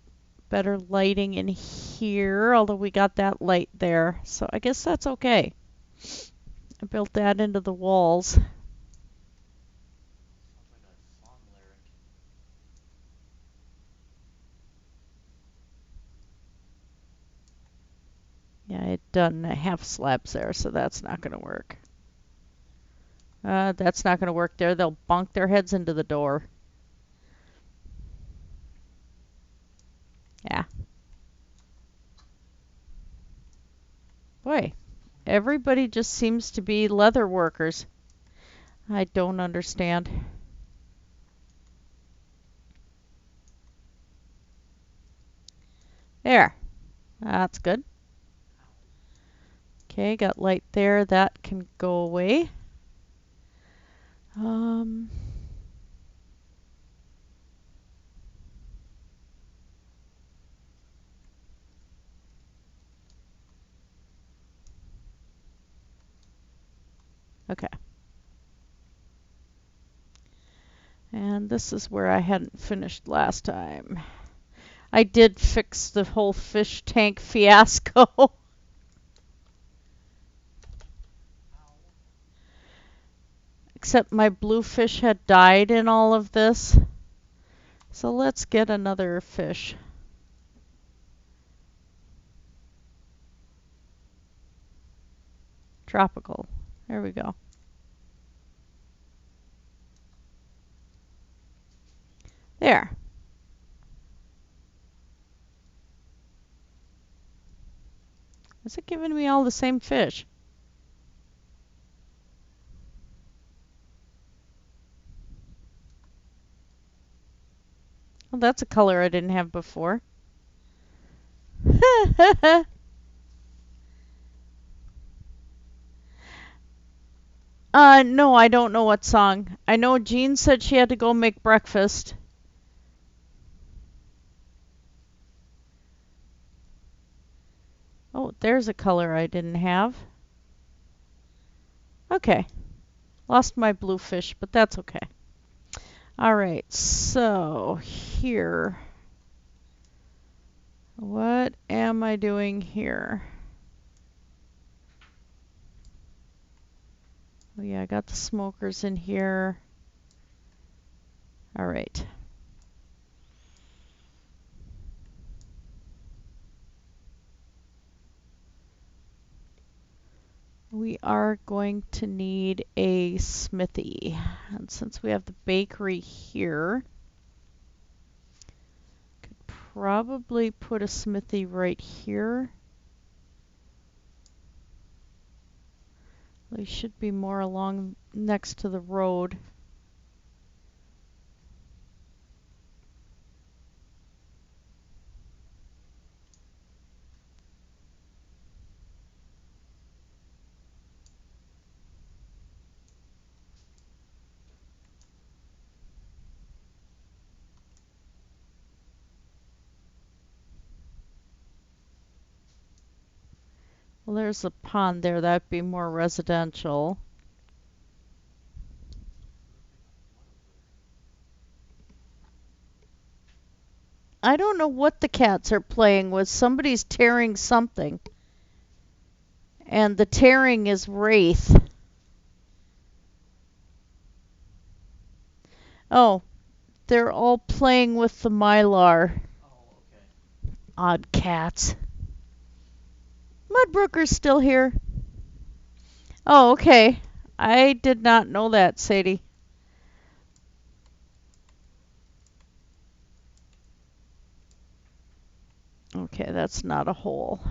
better lighting in here, although we got that light there. So I guess that's okay. I built that into the walls. Yeah, I had done half slabs there, so that's not going to work. That's not going to work there. They'll bonk their heads into the door. Yeah. Boy, everybody just seems to be leather workers. I don't understand. There. That's good. Okay, got light there. That can go away. Okay. And this is where I hadn't finished last time. I did fix the whole fish tank fiasco. Except my blue fish had died in all of this. So let's get another fish. Tropical. There we go. There. Is it giving me all the same fish? Well, that's a color I didn't have before. No, I don't know what song. I know Jean said she had to go make breakfast. Oh, there's a color I didn't have. Okay. Lost my bluefish, but that's okay. All right, so here. What am I doing here? Oh yeah, I got the smokers in here. All right. We are going to need a smithy. And since we have the bakery here, could probably put a smithy right here. They should be more along next to the road. Well, there's a pond there. That'd be more residential. I don't know what the cats are playing with. Somebody's tearing something. And the tearing is Wraith. Oh, they're all playing with the Mylar. Oh, okay. Odd cats. Mudbrooker's still here. Oh, okay. I did not know that, Sadie. Okay, that's not a hole.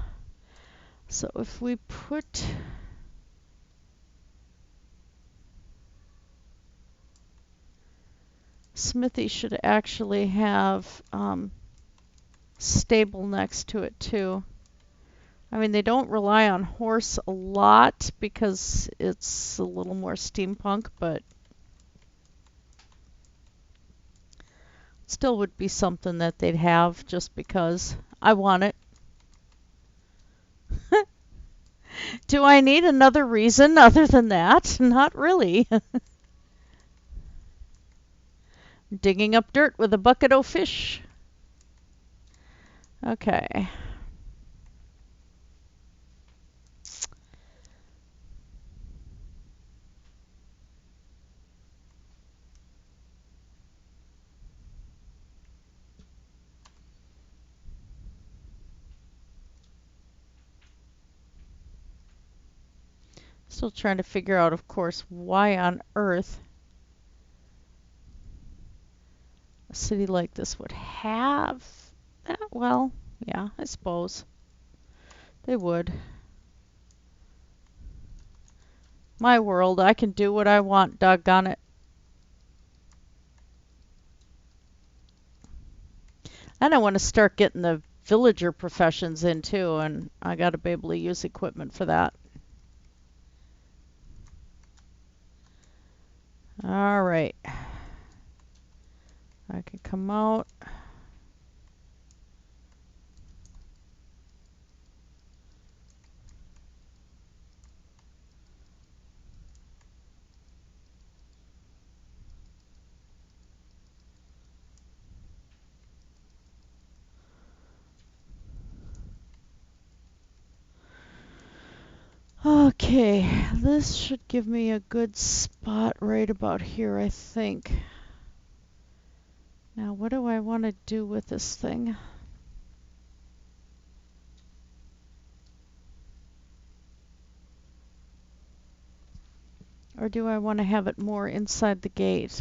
So if we put... Smithy should actually have stable next to it too. I mean, they don't rely on horse a lot because it's a little more steampunk, but still would be something that they'd have just because I want it. Do I need another reason other than that? Not really. Digging up dirt with a bucket o' fish. Okay. Still trying to figure out, of course, why on earth a city like this would have that. Well, yeah, I suppose they would. My world, I can do what I want, doggone it. And I want to start getting the villager professions in too, and I got to be able to use equipment for that. All right. I can come out. Okay, this should give me a good spot right about here, I think. Now, what do I want to do with this thing? Or do I want to have it more inside the gate?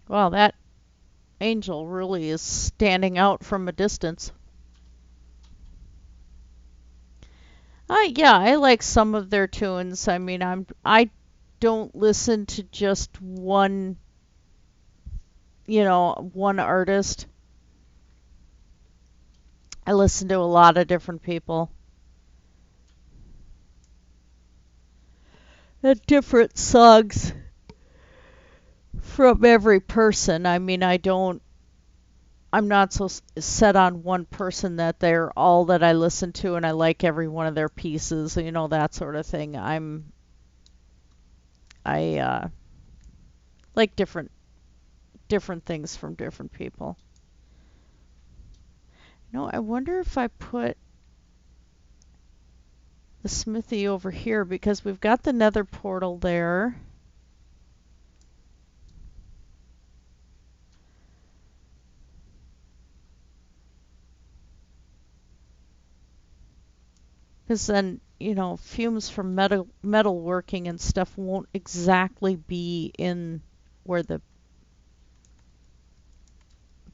Wow, that angel really is standing out from a distance. Yeah, I like some of their tunes. I mean, I don't listen to just one, one artist. I listen to a lot of different people and different songs from every person. I mean, I'm not so set on one person that they're all that I listen to and I like every one of their pieces, that sort of thing. I like different things from different people. I wonder if I put the smithy over here because we've got the nether portal there. Because then, fumes from metal working and stuff won't exactly be in where the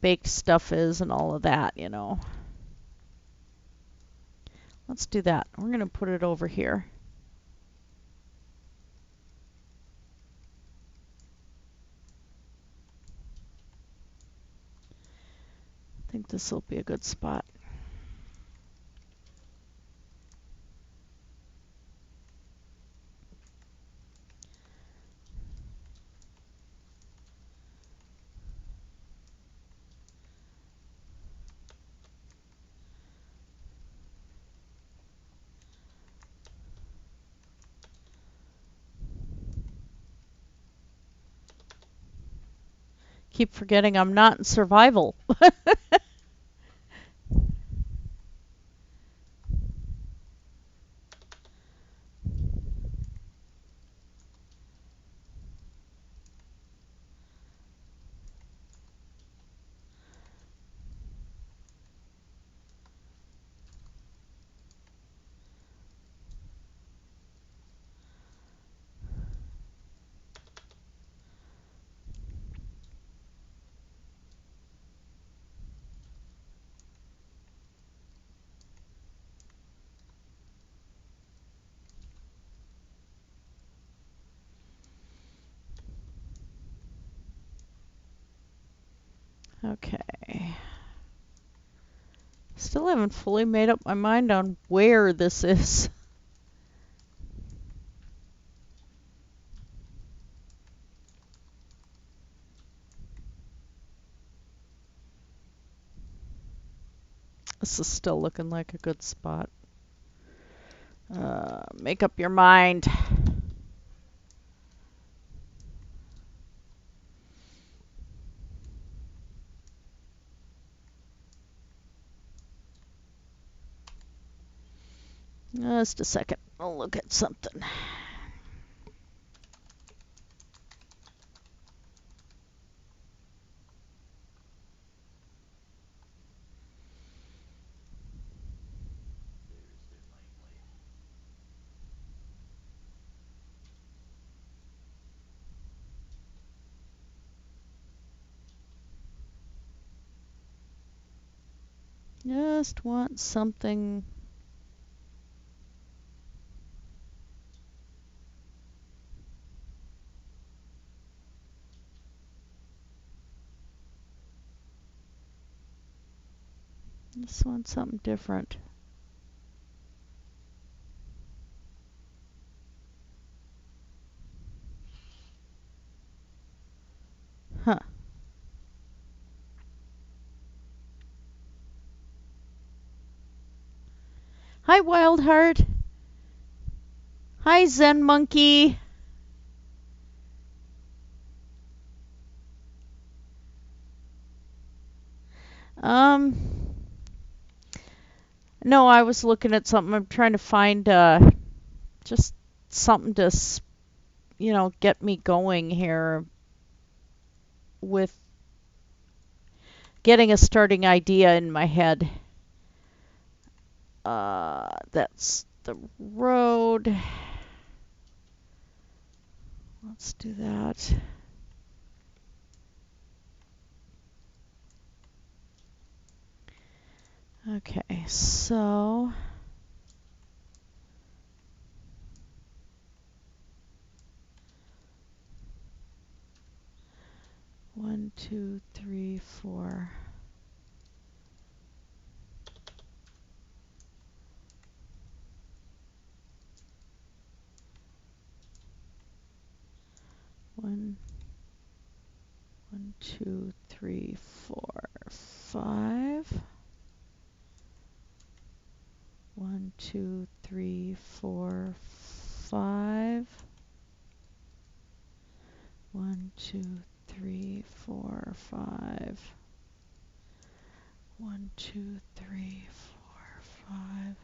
baked stuff is and all of that. Let's do that. We're going to put it over here. I think this will be a good spot. Keep forgetting I'm not in survival. Okay. Still haven't fully made up my mind on where this is. This is still looking like a good spot. Make up your mind. Just a second. I'll look at something. Just want something. Just want something different. Huh. Hi, Wildheart. Hi, Zen Monkey. Um, No, I was looking at something. I'm trying to find just something to, get me going here with getting a starting idea in my head. That's the road. Let's do that. Okay, so one, two, three, four. One, 2, 3, 4, 5. 1, 2, 3, 4, 5. 1, 2, 3, 4, 5. 1, 2, 3, 4,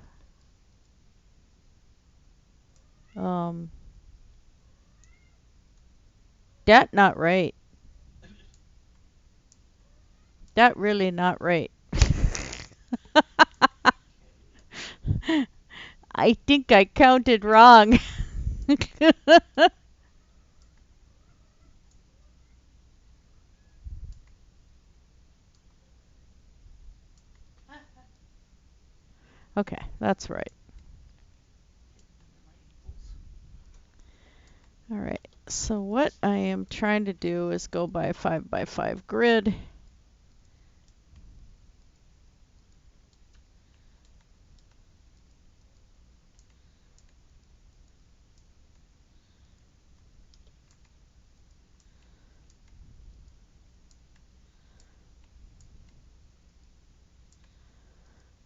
5. That not right. That really not right. I think I counted wrong. Okay, that's right. All right, so what I am trying to do is go by a 5 by 5 grid.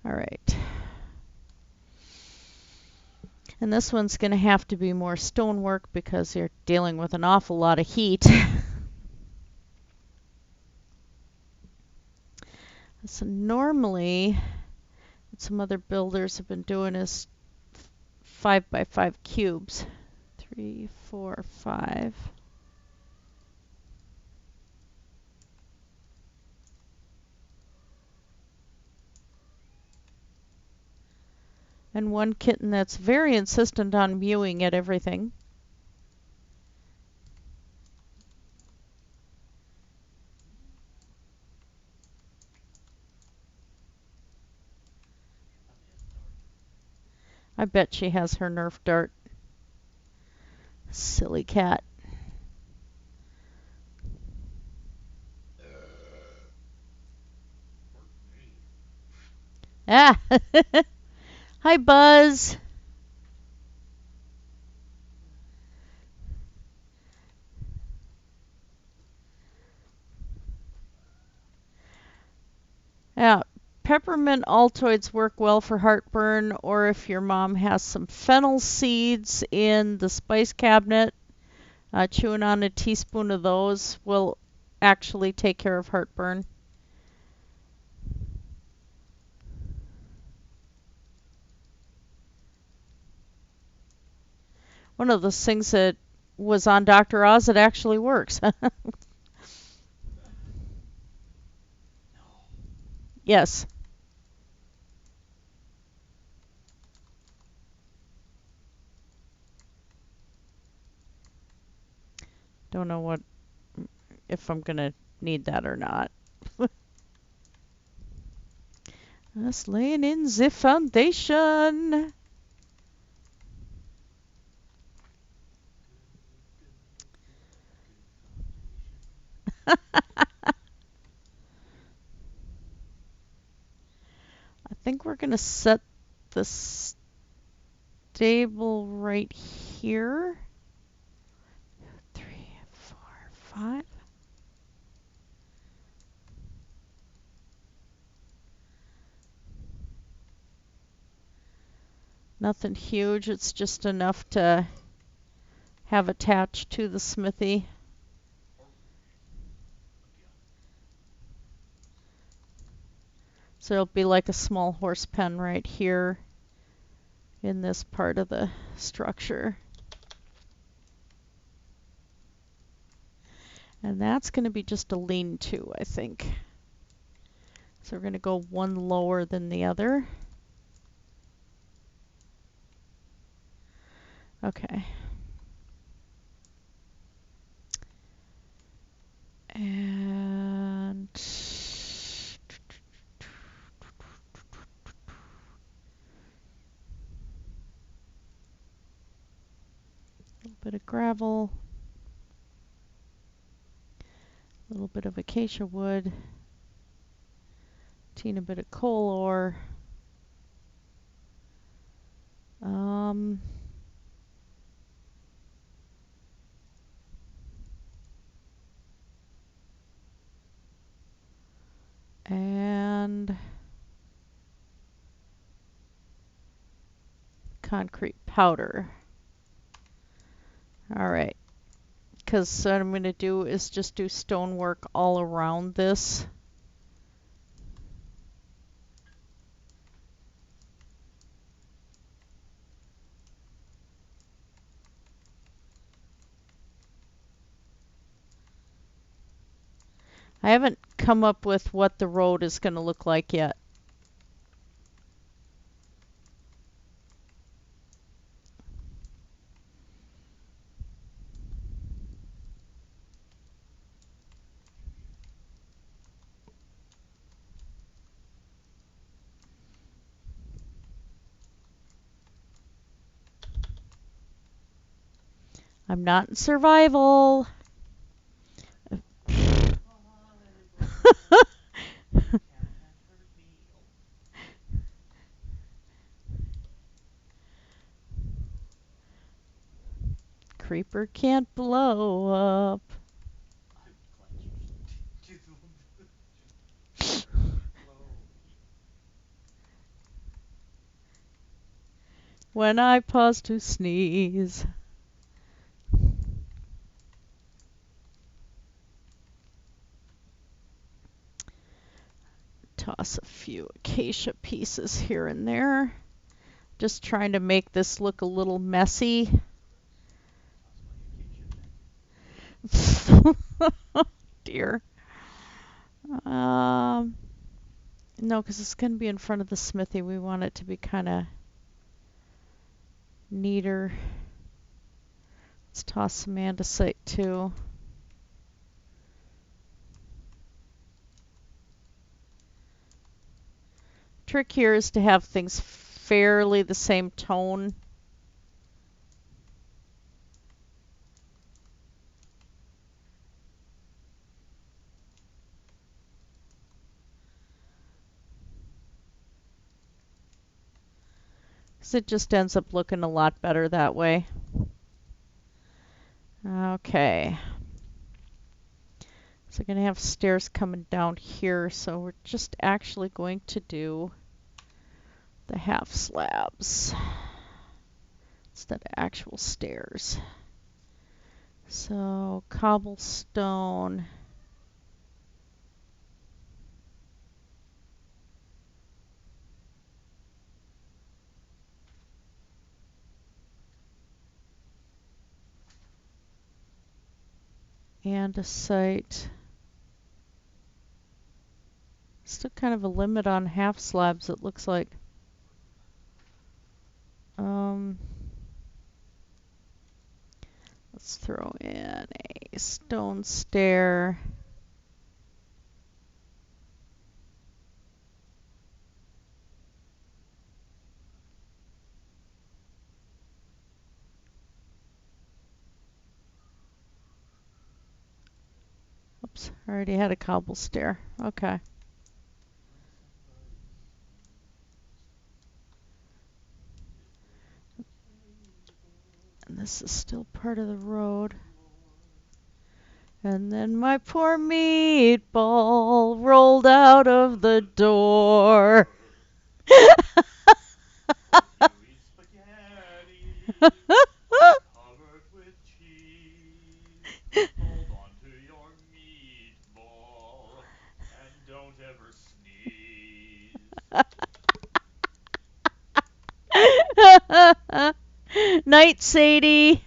All right. And this one's going to have to be more stonework because you're dealing with an awful lot of heat. So normally, what some other builders have been doing is 5 by 5 cubes. 3, 4, 5. And one kitten that's very insistent on mewing at everything. I bet she has her Nerf dart. Silly cat. Ah! Hi, Buzz. Yeah, peppermint Altoids work well for heartburn, or if your mom has some fennel seeds in the spice cabinet, chewing on a teaspoon of those will actually take care of heartburn. One of those things that was on Dr. Oz that actually works. Yes. Don't know what if I'm gonna need that or not. Just laying in the foundation. I think we're gonna set the stable right here. 3, 4, 5. Nothing huge, it's just enough to have attached to the smithy. So it'll be like a small horse pen right here in this part of the structure. And that's going to be just a lean-to, I think. So we're going to go one lower than the other. Okay. And a little bit of gravel, a little bit of acacia wood, teeny bit of COLLIER. And concrete powder. All right, because what I'm going to do is just do stonework all around this. I haven't come up with what the road is going to look like yet. I'm not in survival. Creeper can't blow up. When I pause to sneeze. Toss a few acacia pieces here and there. Just trying to make this look a little messy. Dear. No, because it's going to be in front of the smithy. We want it to be kind of neater. Let's toss some andesite too. Trick here is to have things fairly the same tone. Because it just ends up looking a lot better that way. Okay. So we're going to have stairs coming down here, so we're just actually going to do the half slabs instead of actual stairs. So cobblestone. Andesite. Still kind of a limit on half slabs, it looks like. Let's throw in a stone stair. Oops, I already had a cobble stair. Okay. And this is still part of the road. And then my poor meatball rolled out of the door. Covered with cheese. Hold on to your meatball and don't ever sneeze. Night, Sadie.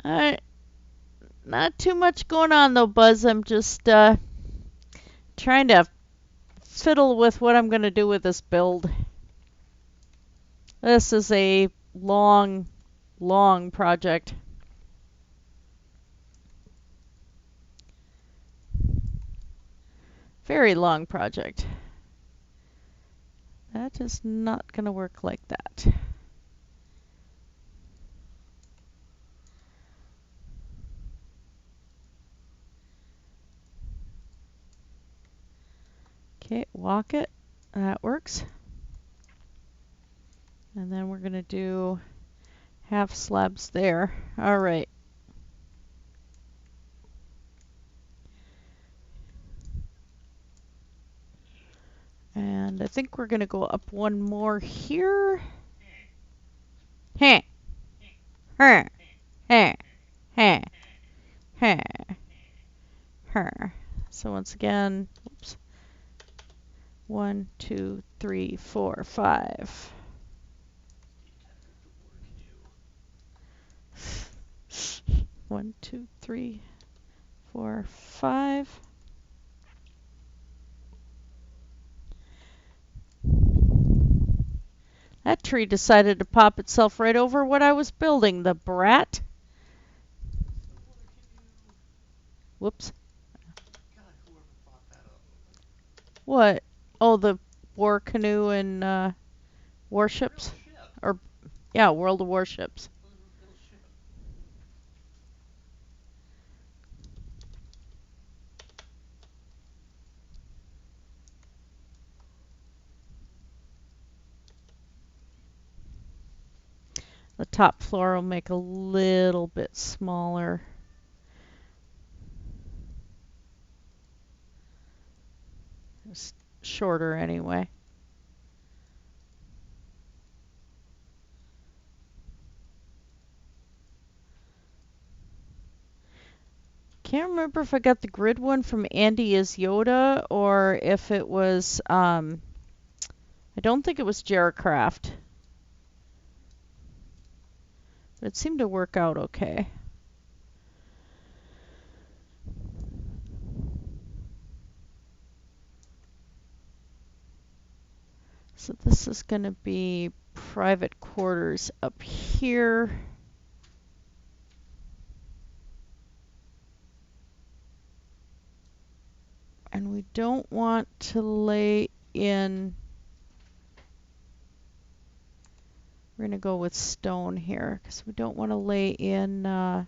Alright. Not too much going on though, Buzz. I'm just trying to fiddle with what I'm going to do with this build. This is a long, long project. Very long project. That is not going to work like that. Okay, walk it. That works. And then we're going to do half slabs there. All right. And I think we're going to go up one more here. Heh. Heh. Heh. Heh. Heh. Heh. So once again, oops. 1, 2, 3, 4, 5. One, 2, 3, 4, 5. That tree decided to pop itself right over what I was building, the brat. Whoops. God, whoever thought that up. What? Oh, the war canoe and warships? Ship. Or, yeah, World of Warships. Little ship. The top floor will make a little bit smaller. It's shorter anyway. Can't remember if I got the grid one from Andy is Yoda or if it was, I don't think it was Jaracraft. But it seemed to work out okay. So this is going to be private quarters up here. And we don't want to lay in, we're going to go with stone here because we don't want to lay in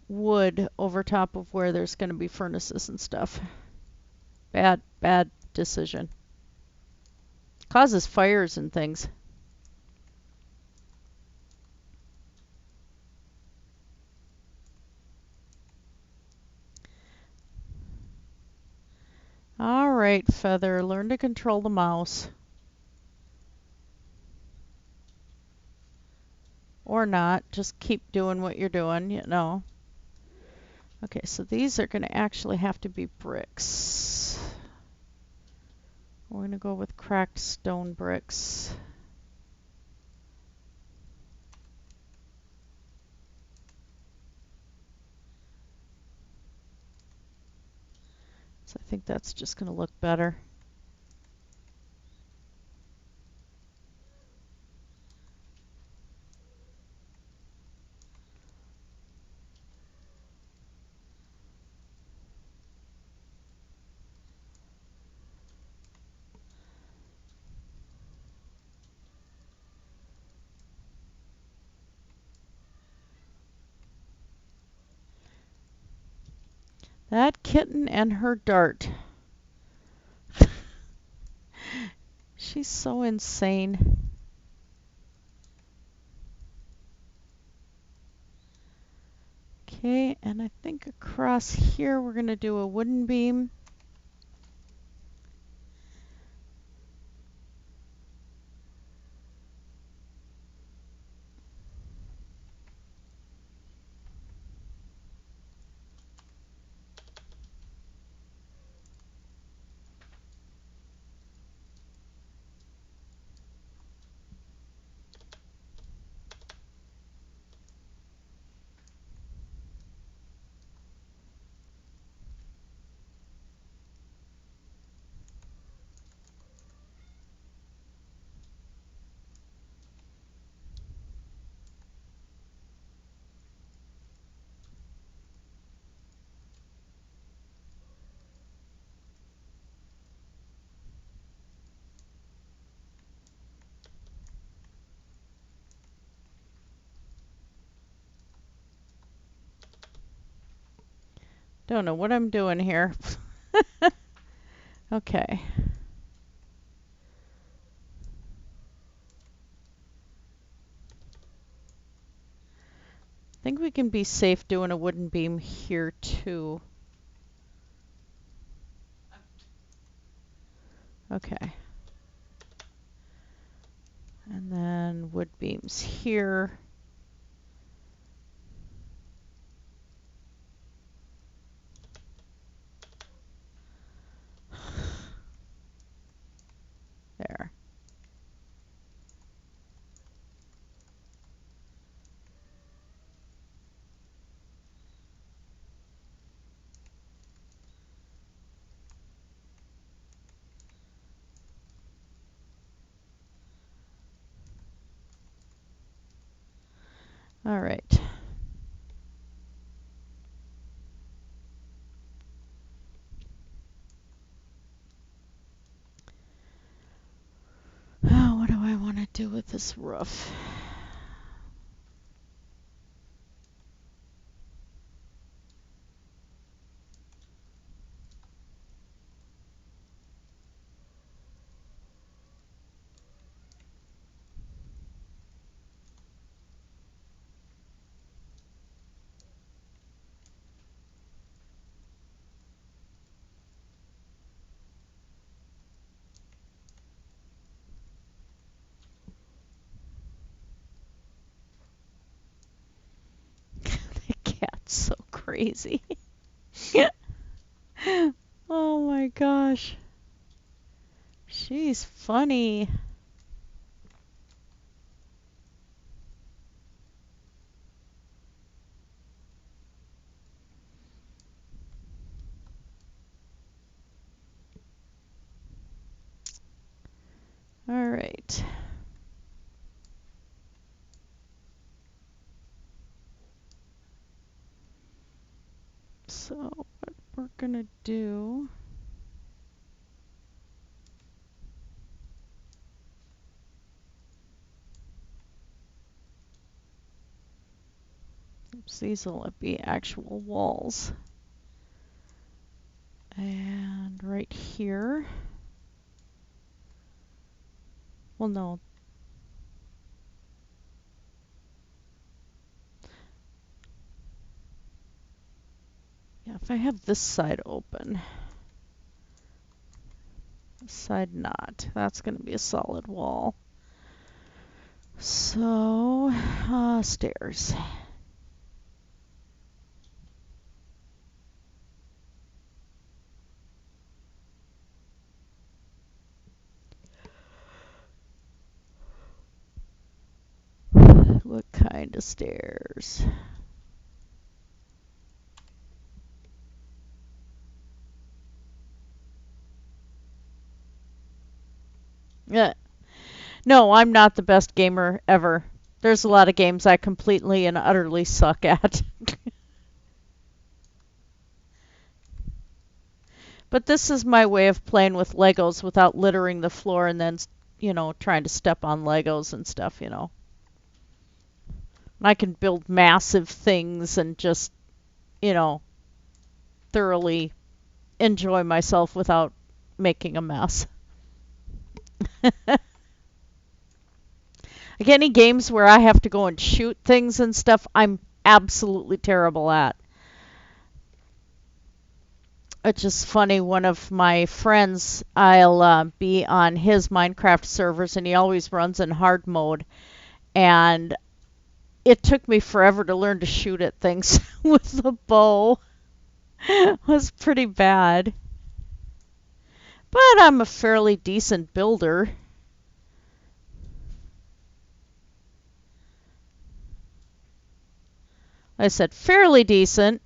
wood over top of where there's going to be furnaces and stuff. Bad decision. Causes fires and things. All right, Feather, learn to control the mouse. Or not, just keep doing what you're doing, you know. Okay, so these are going to actually have to be bricks. We're going to go with cracked stone bricks. So I think that's just going to look better. That kitten and her dart. She's so insane. Okay, and I think across here we're going to do a wooden beam. Don't know what I'm doing here. Okay. I think we can be safe doing a wooden beam here too. Okay. And then wood beams here. There. All right. Oh, what do I want to do with this roof? The cat's so crazy. Oh my gosh. She's funny. All right. So what we're gonna do, oops, these will be actual walls. And right here, well no, yeah, if I have this side open, this side not, that's gonna be a solid wall. So, stairs. What kind of stairs? Yeah. No, I'm not the best gamer ever. There's a lot of games I completely and utterly suck at. But this is my way of playing with Legos without littering the floor and then, trying to step on Legos and stuff. I can build massive things and just, you know, thoroughly enjoy myself without making a mess. Like any games where I have to go and shoot things and stuff, I'm absolutely terrible at. It's just funny, one of my friends, I'll be on his Minecraft servers and he always runs in hard mode. And it took me forever to learn to shoot at things with the bow. It was pretty bad. But I'm a fairly decent builder. I said fairly decent.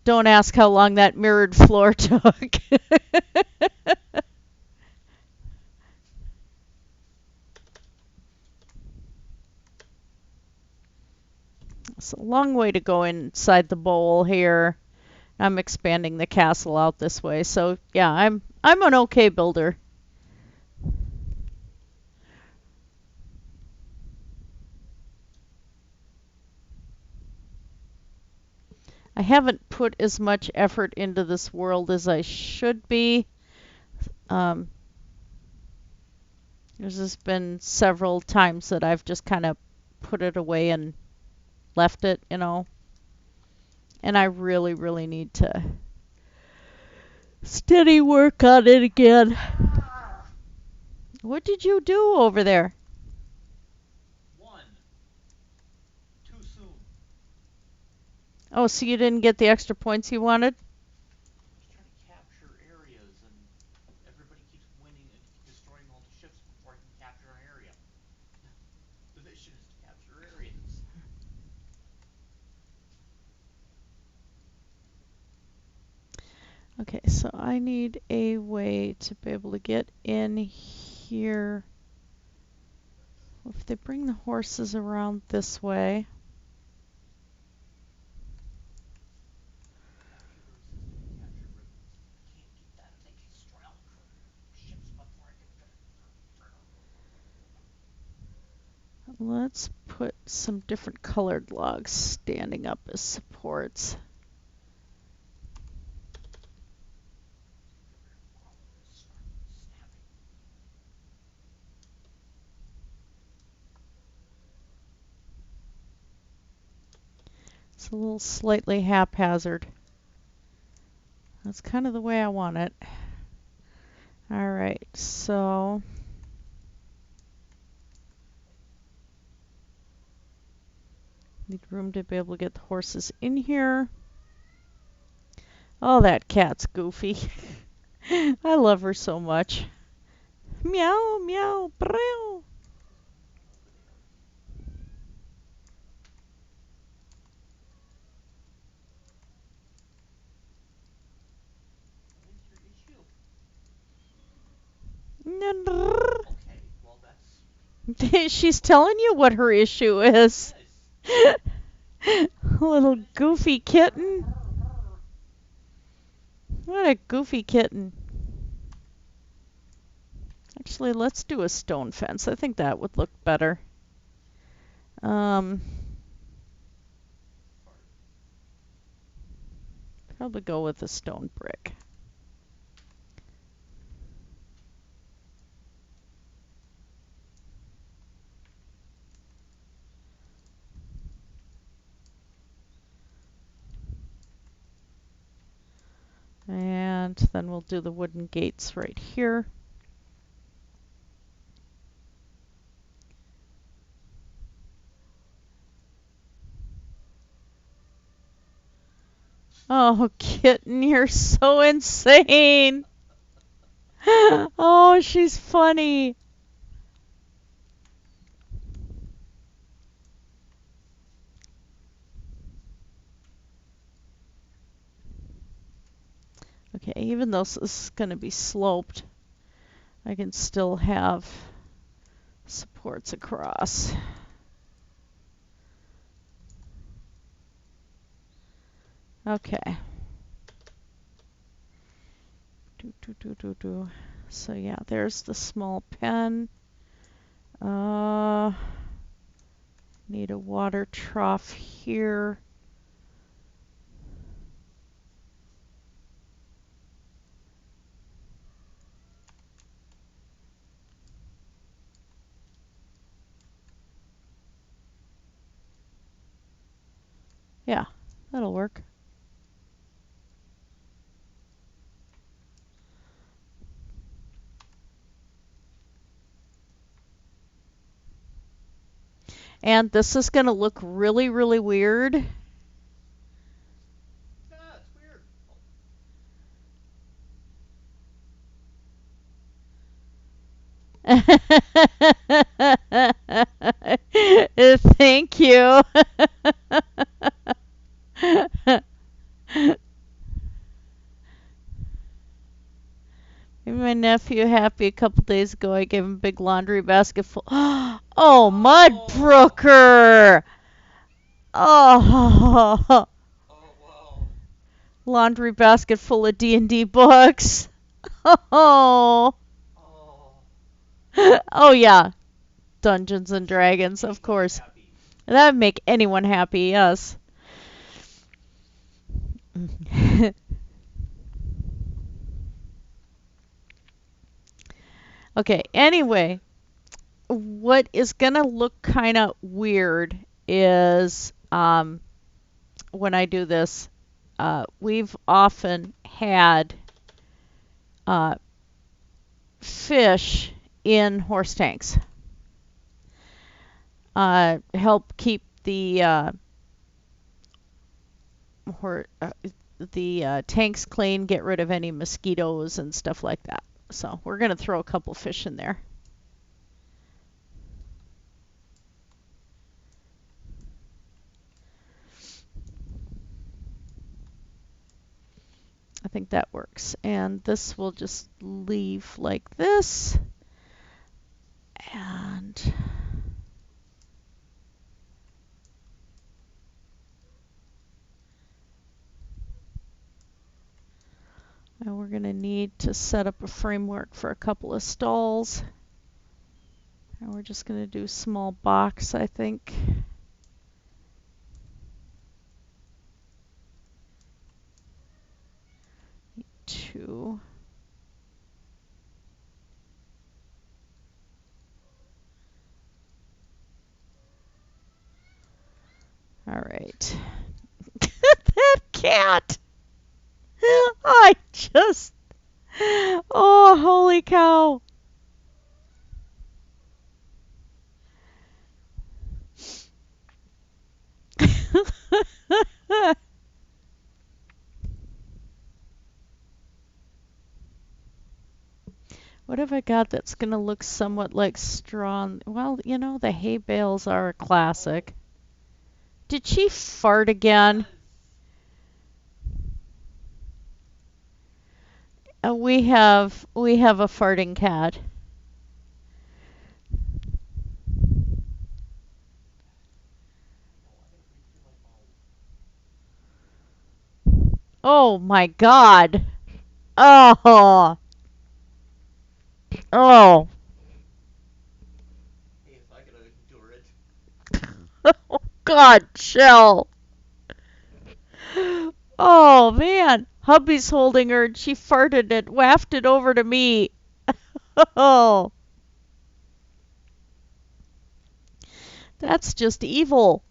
Don't ask how long that mirrored floor took. It's a long way to go inside the bowl here. I'm expanding the castle out this way, so yeah, I'm an okay builder. I haven't put as much effort into this world as I should be. Um, there's just been several times that I've just kind of put it away and left it, you know. And I really, really need to steady work on it again. What did you do over there? One. Too soon. Oh, so you didn't get the extra points you wanted? I was trying to capture areas, and everybody keeps winning and destroying all the ships before I can capture an area. The mission is to capture areas. Okay, so I need a way to be able to get in here. If they bring the horses around this way. Capture the resistant, capture ribbons. I can't get that if they can destroy all the ships before I can turn them. Let's put some different colored logs standing up as supports. It's a little slightly haphazard. That's kind of the way I want it. All right, so need room to be able to get the horses in here. Oh, that cat's goofy. I love her so much. Meow, meow, meow. Okay, well that's... She's telling you what her issue is. Yes. Little goofy kitten. What a goofy kitten. Actually, let's do a stone fence. I think that would look better. Probably go with a stone brick. And then we'll do the wooden gates right here. Oh, kitten, you're so insane. Oh, she's funny. Okay, even though this is going to be sloped, I can still have supports across. Okay. So yeah, there's the small pen. Need a water trough here. Yeah, that'll work. And this is going to look really, really weird. Yeah, it's weird. Thank you. Made my nephew happy a couple days ago. I gave him a big laundry basket full. Oh, Mudbrooker! Oh, Oh, wow. laundry basket full of D&D books. Oh, Oh. oh yeah, Dungeons and Dragons, of course. Happy. That would make anyone happy, yes. Okay, anyway, what is gonna look kind of weird is when I do this, we've often had uh, fish in horse tanks. Help keep hor- uh, the tanks clean, get rid of any mosquitoes and stuff like that. So we're gonna throw a couple fish in there. I think that works. And this will just leave like this. And now we're going to need to set up a framework for a couple of stalls. And we're just going to do small box, I think. Two. All right. That cat! I just... Oh, holy cow. What have I got that's going to look somewhat like straw? Well, you know, the hay bales are a classic. Did she fart again? We have a farting cat. Oh my God. Oh. Oh. Hey, if I could endure it. Oh God, Shell. Oh man. Hubby's holding her and she farted it, wafted over to me. Oh. That's just evil.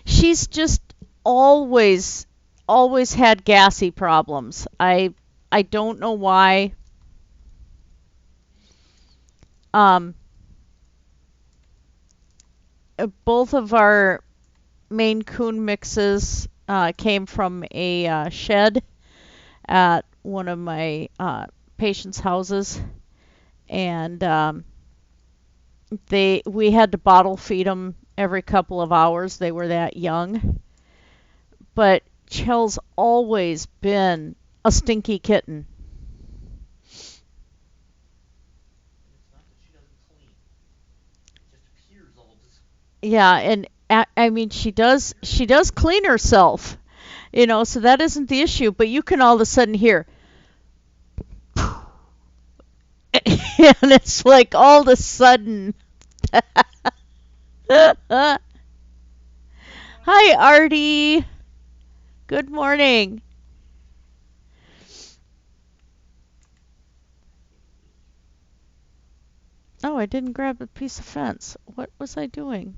She's just always always had gassy problems. I don't know why. Um Both of our Maine Coon mixes came from a shed at one of my patients' houses, and we had to bottle feed them every couple of hours. They were that young, but Chell's always been a stinky kitten. And it's not that she doesn't clean. It just appears all just. Yeah, and I mean she does clean herself, so that isn't the issue. But you can all of a sudden hear, and it's like all of a sudden. Hi, Artie. Good morning. Oh, I didn't grab a piece of fence. What was I doing?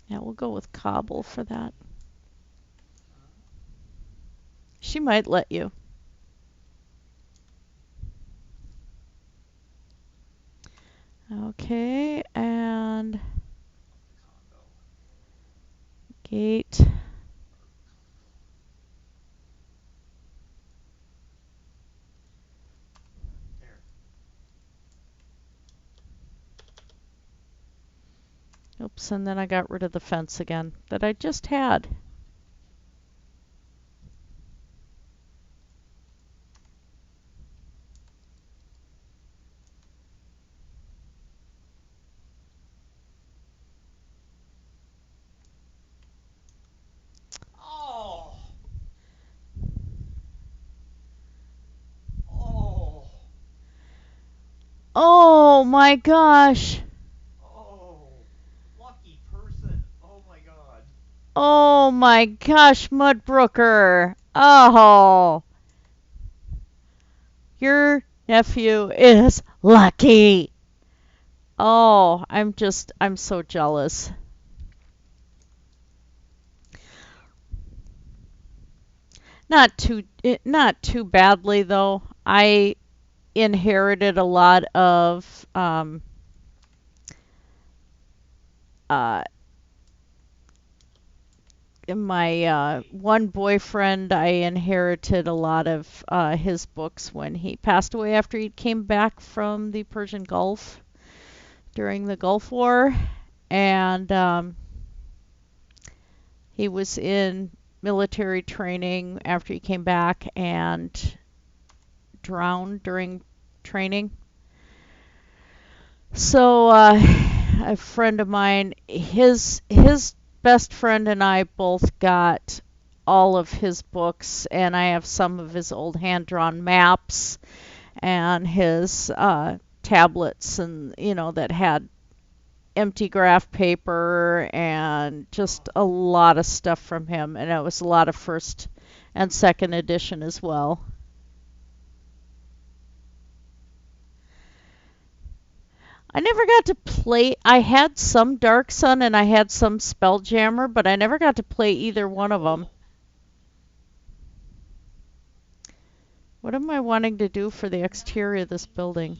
Yeah, we'll go with cobble for that. She might let you. Okay, and gate. There. Oops, and then I got rid of the fence again that I just had. Oh! Oh! Oh my gosh. Oh, lucky person. Oh my god. Oh my gosh, Mudbrooker. Oh, your nephew is lucky. Oh, I'm so jealous. Not too badly though. I inherited a lot of uh, my one boyfriend. I inherited a lot of his books when he passed away after he came back from the Persian Gulf during the Gulf War, and he was in military training after he came back and drowned during training. So a friend of mine, his best friend and I both got all of his books, and I have some of his old hand-drawn maps and his tablets, and that had empty graph paper and just a lot of stuff from him, and it was a lot of first and second edition as well. I never got to play. I had some Dark Sun and I had some Spelljammer, but I never got to play either one of them. What am I wanting to do for the exterior of this building?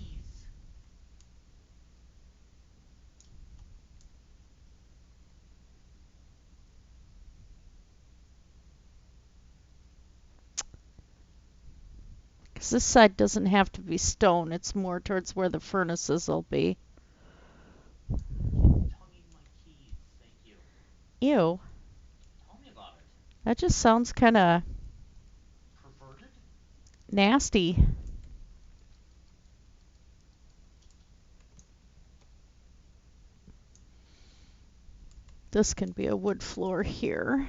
Because this side doesn't have to be stone. It's more towards where the furnaces will be. Tonguing my keys. Thank you. Ew. Tell me about it. That just sounds kind of Perverted? nasty. This can be a wood floor here.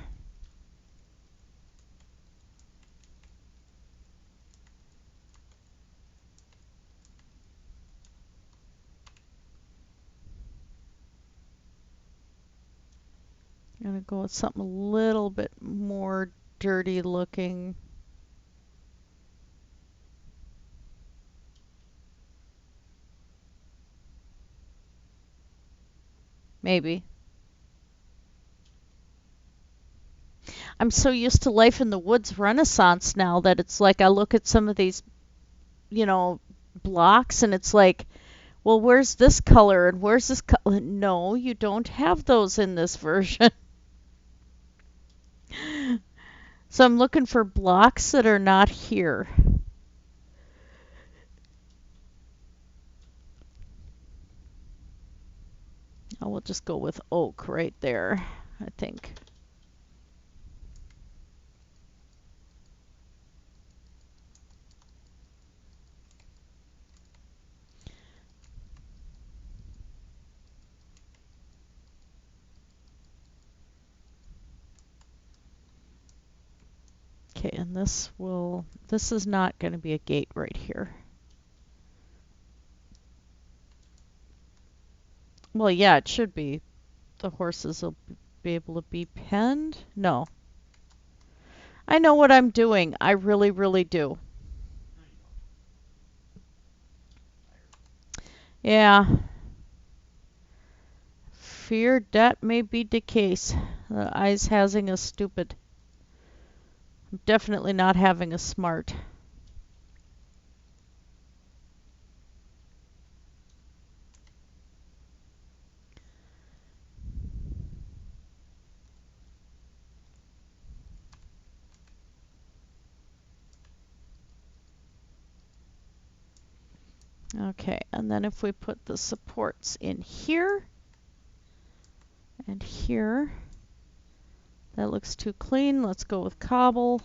I'm going to go with something a little bit more dirty looking. Maybe. I'm so used to Life in the Woods Renaissance now that it's like I look at some of these, you know, blocks and it's like, well, where's this color and where's this color? No, you don't have those in this version. So I'm looking for blocks that are not here. I will just go with oak right there, I think. Okay, and this is not going to be a gate right here. Well, yeah, it should be. The horses will be able to be penned. No. I know what I'm doing. I really, really do. No, you don't. Yeah. Fear that may be the case. The eyes having a stupid. I'm definitely not having a smart. Okay, and then if we put the supports in here and here, that looks too clean. Let's go with cobble.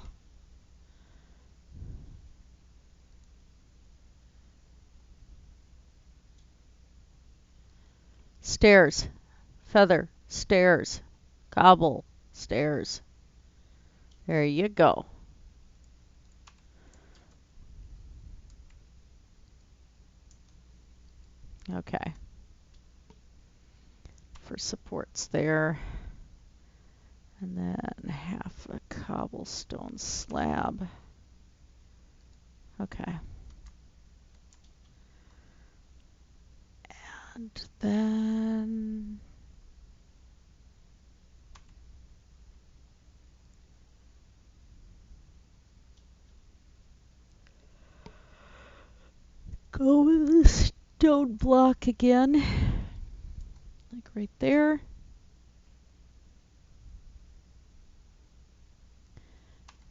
Stairs, feather, stairs, cobble, stairs. There you go. Okay. For supports there. And then half a cobblestone slab. Okay. And then go with the stone block again. Like right there.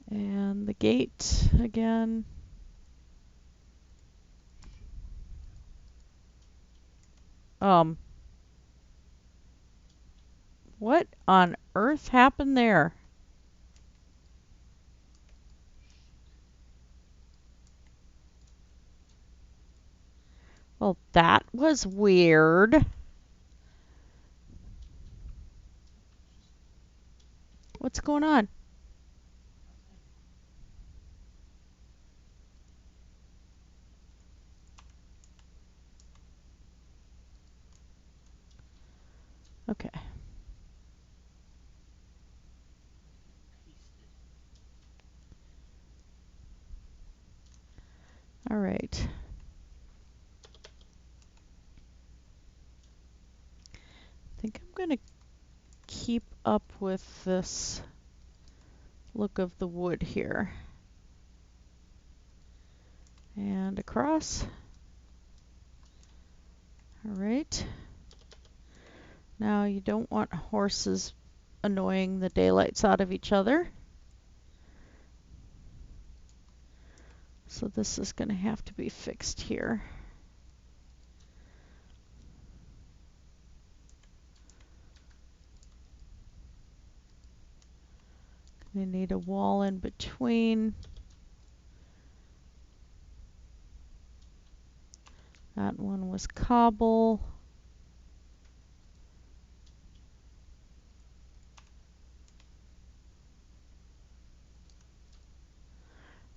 And the gate again. What on earth happened there? Well, that was weird. What's going on? Okay. All right. I think I'm going to keep up with this look of the wood here. And across. All right. Now you don't want horses annoying the daylights out of each other. So this is going to have to be fixed here. They need a wall in between. That one was cobble.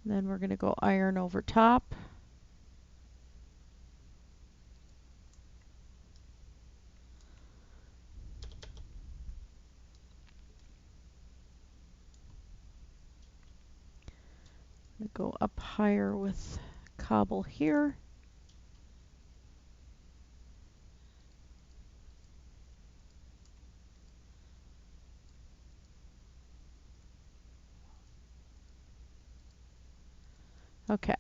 Then we're going to go iron over top. Go up higher with cobble here. Okay.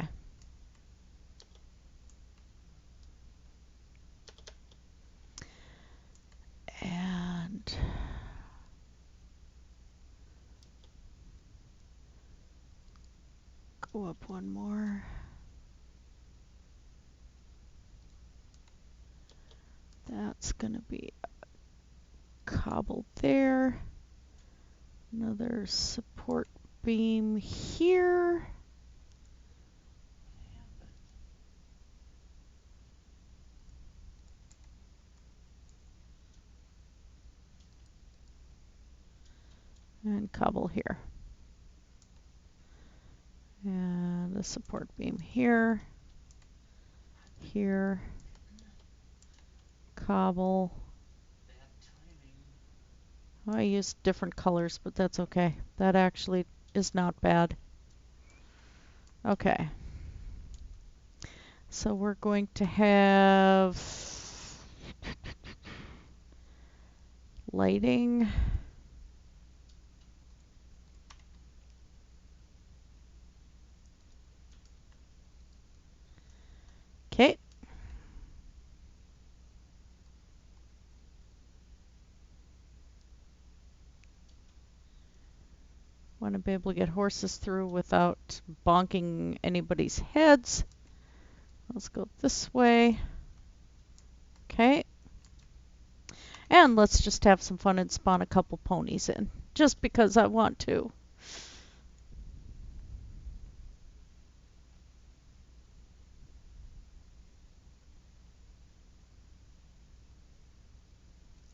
And go up one more. That's going to be cobbled there. Another support beam here. And cobble here. And a support beam here. Here. Cobble. I used different colors, but that's okay. That actually is not bad. Okay. So we're going to have lighting. Okay. Want to be able to get horses through without bonking anybody's heads. Let's go this way. Okay. And let's just have some fun and spawn a couple ponies in, just because I want to.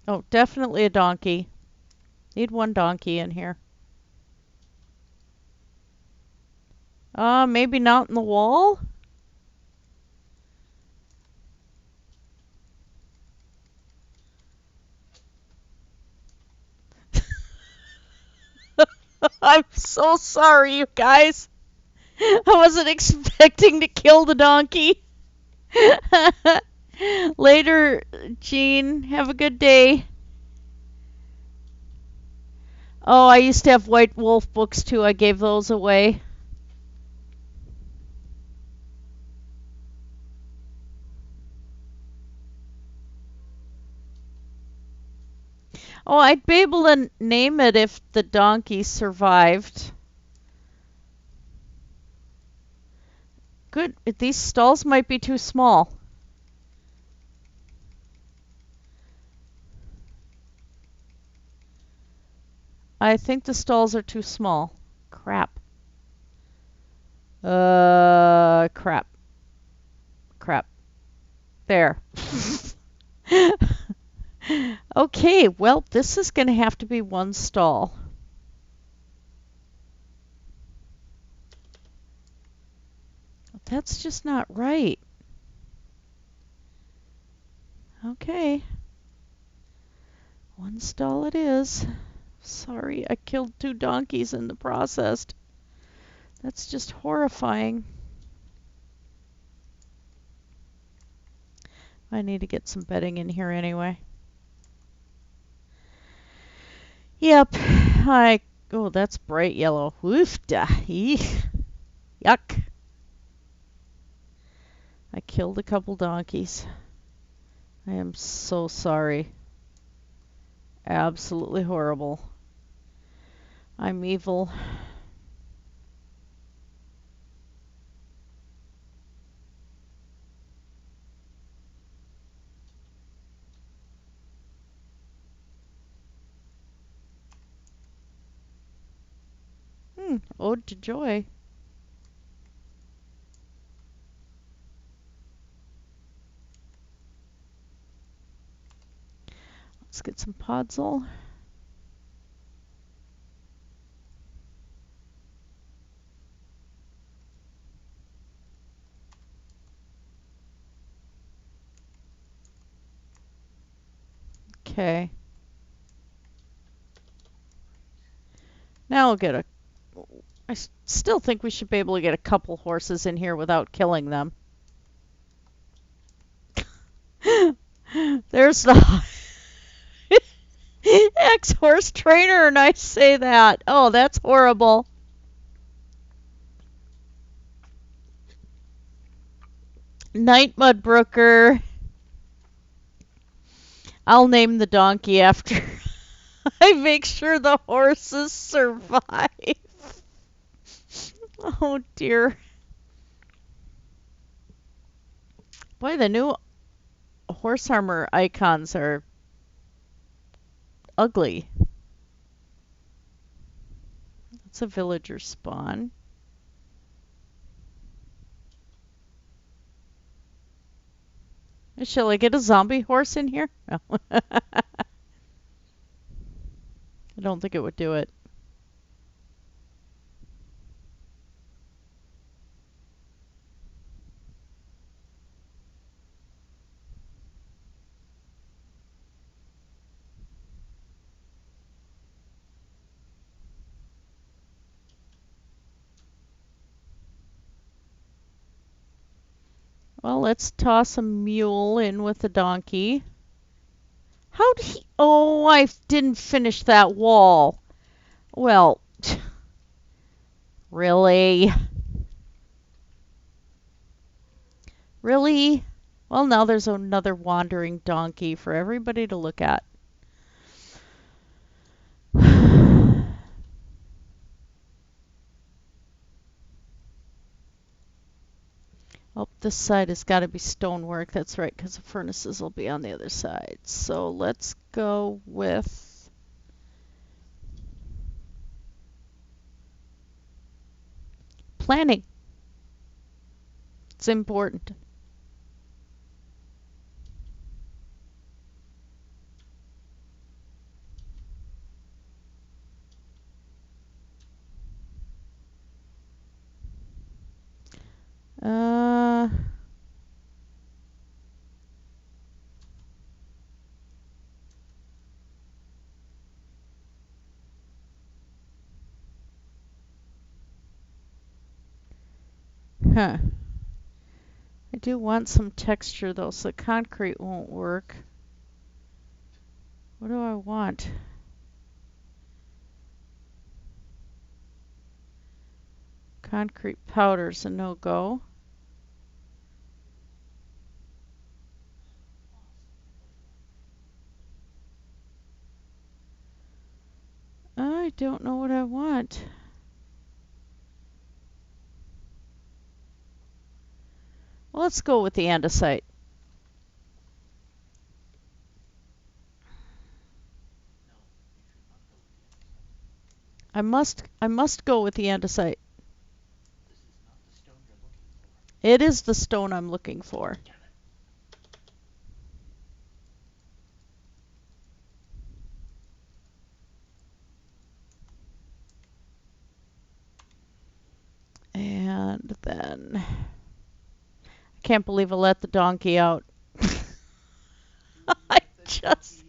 Oh, definitely a donkey. Need one donkey in here. Maybe not in the wall? I'm so sorry, you guys. I wasn't expecting to kill the donkey. Later, Jean. Have a good day. Oh, I used to have White Wolf books too. I gave those away. Oh, I'd be able to name it if the donkey survived. Good. These stalls might be too small. I think the stalls are too small. Crap. Crap. Crap. There. Okay, well, this is going to have to be one stall. That's just not right. Okay. One stall it is. Sorry, I killed 2 donkeys in the process. That's just horrifying. I need to get some bedding in here anyway. Yep. Oh, that's bright yellow. Woofda. Eek. Yuck. I killed a couple donkeys. I am so sorry. Absolutely horrible. I'm evil. Ode to joy. Let's get some podzol. Okay. Now we'll get a... I still think we should be able to get a couple horses in here without killing them. There's the ex-horse trainer, and I say that. Oh, that's horrible. Night Mudbrooker. I'll name the donkey after I make sure the horses survive. Oh dear. Boy, the new horse armor icons are ugly. It's a villager spawn. Shall I get a zombie horse in here? No. I don't think it would do it. Well, let's toss a mule in with the donkey. How did he... Oh, I didn't finish that wall. Well, really? Really? Well, now there's another wandering donkey for everybody to look at. Oh, this side has got to be stonework. That's right, because the furnaces will be on the other side. So let's go with... planning. It's important. Uh... Huh. I do want some texture though, so concrete won't work. What do I want? Concrete powder's a no-go. I don't know what I want. Well, let's go with the andesite. I must go with the andesite. It is the stone I'm looking for. And then I can't believe I let the donkey out. I just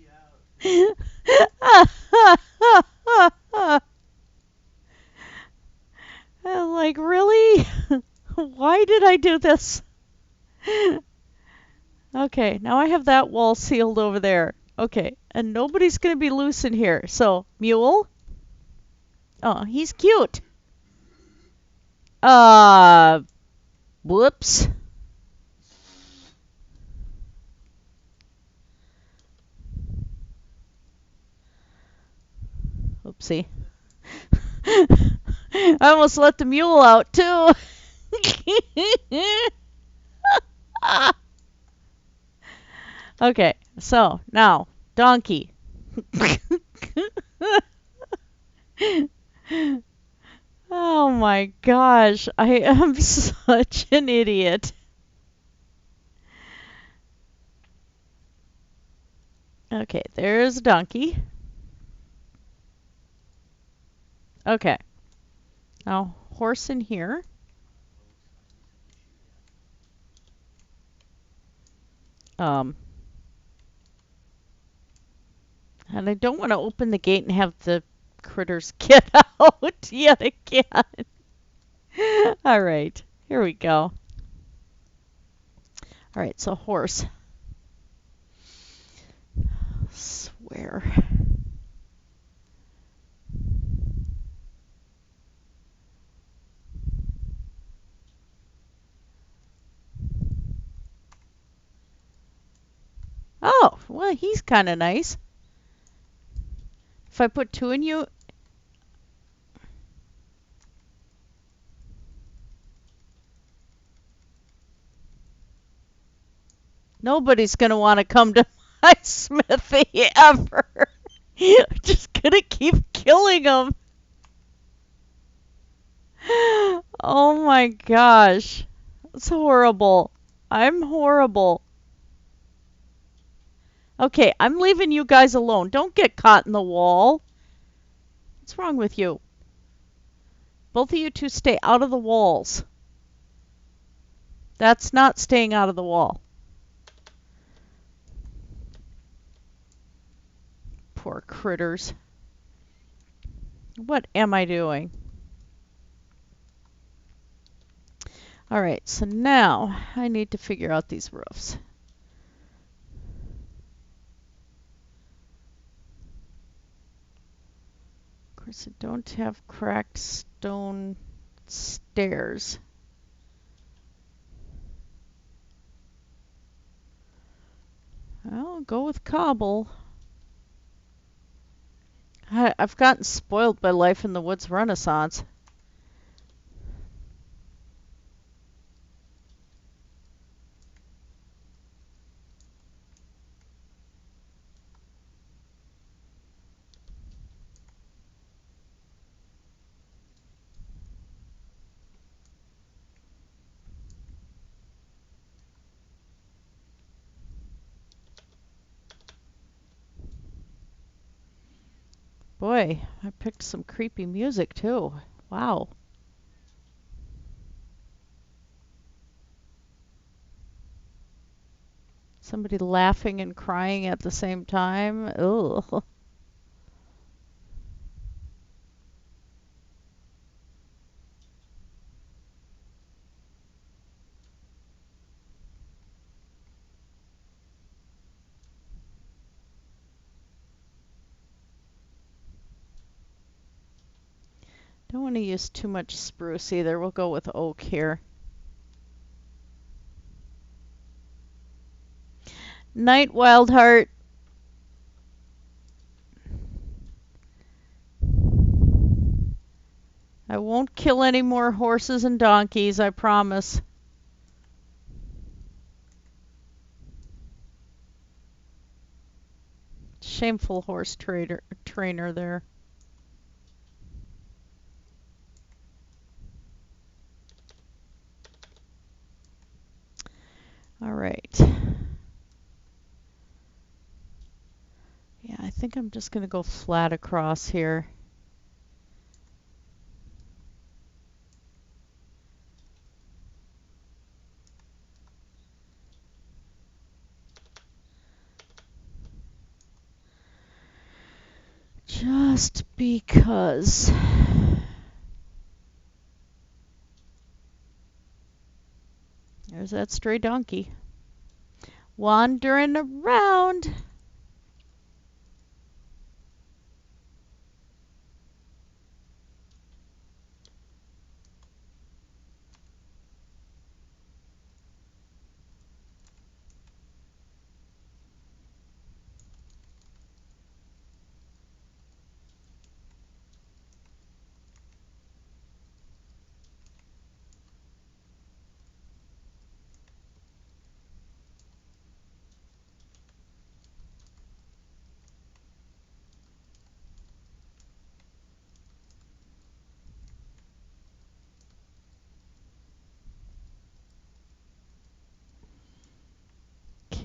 like, really? Why did I do this? Okay, now I have that wall sealed over there. Okay, and nobody's gonna be loose in here. So, mule? Oh, he's cute. Whoops. Oopsie. I almost let the mule out too. Okay, so now, donkey. Oh my gosh, I am such an idiot. Okay, there's a donkey. Okay, now horse in here. And I don't want to open the gate and have the critters get out yet again. All right, here we go. All right, so horse. Swear. Oh, well, he's kind of nice. If I put two in you, nobody's going to want to come to my smithy ever. I'm just going to keep killing them. Oh my gosh. That's horrible. I'm horrible. Okay, I'm leaving you guys alone. Don't get caught in the wall. What's wrong with you? Both of you two stay out of the walls. That's not staying out of the wall. Poor critters. What am I doing? All right, so now I need to figure out these roofs. Of course, I don't have cracked stone stairs. I'll go with cobble. I've gotten spoiled by life in the woods renaissance. Boy, I picked some creepy music too. Wow. Somebody laughing and crying at the same time. Ugh. Don't want to use too much spruce either. We'll go with oak here. Night Wildheart. I won't kill any more horses and donkeys, I promise. Shameful horse trainer there. All right. Yeah, I think I'm just going to go flat across here. Just because. There's that stray donkey. Wandering around.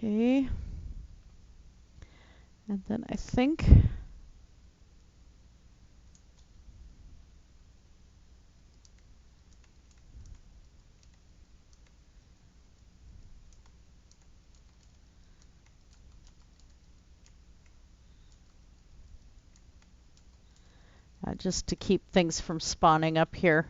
Okay. And then I think just to keep things from spawning up here.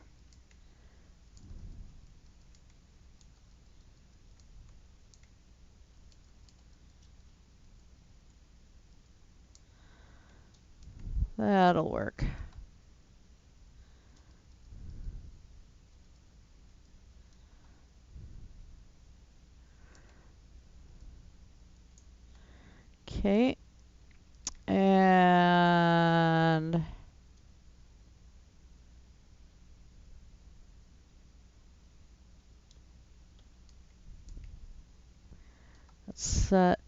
That'll work. Okay. And let's set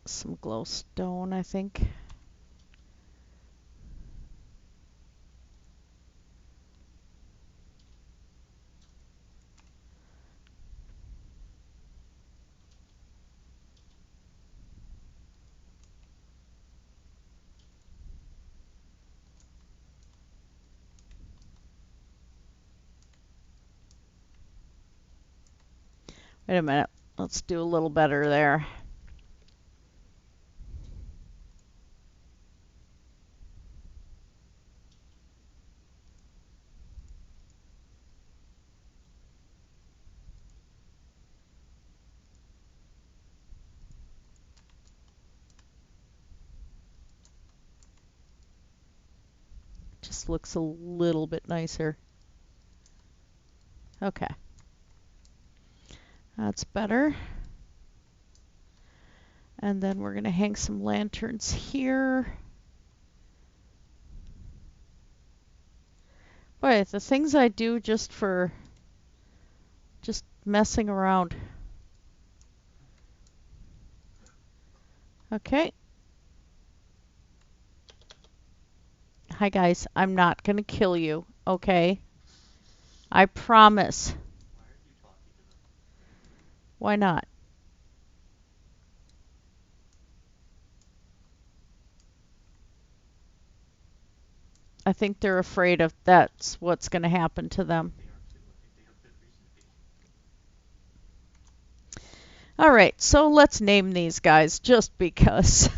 some glowstone, I think. Wait a minute. Let's do a little better there. Just looks a little bit nicer. Okay. That's better. And then we're going to hang some lanterns here. Boy, the things I do just for messing around. Okay. Hi guys, I'm not going to kill you, okay? I promise. Why are you talking to them? Why not? I think they're afraid of that's what's going to happen to them. They are too. I think they have good reason to be. All right, so let's name these guys just because.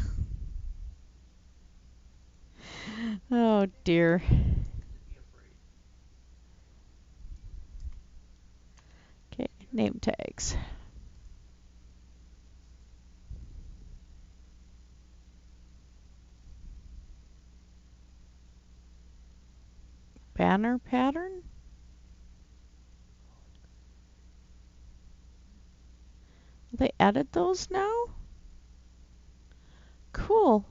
Oh dear. To be afraid. Okay, name tags. banner pattern? They added those now? Cool.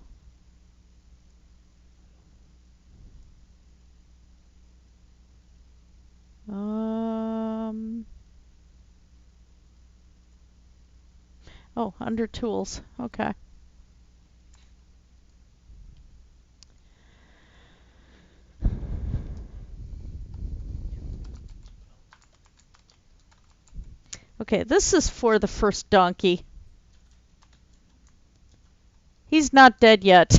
Oh, under tools. Okay. Okay, this is for the first donkey. He's not dead yet.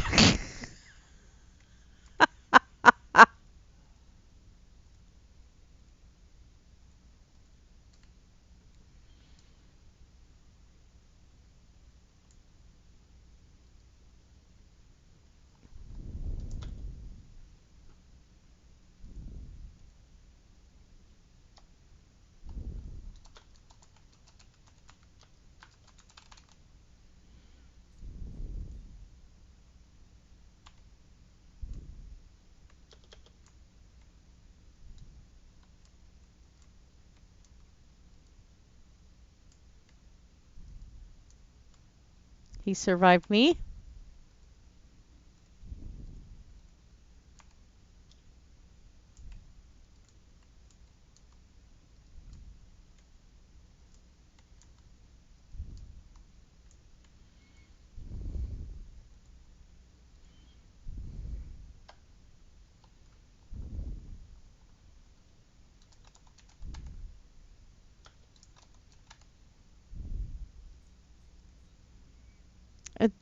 He survived me.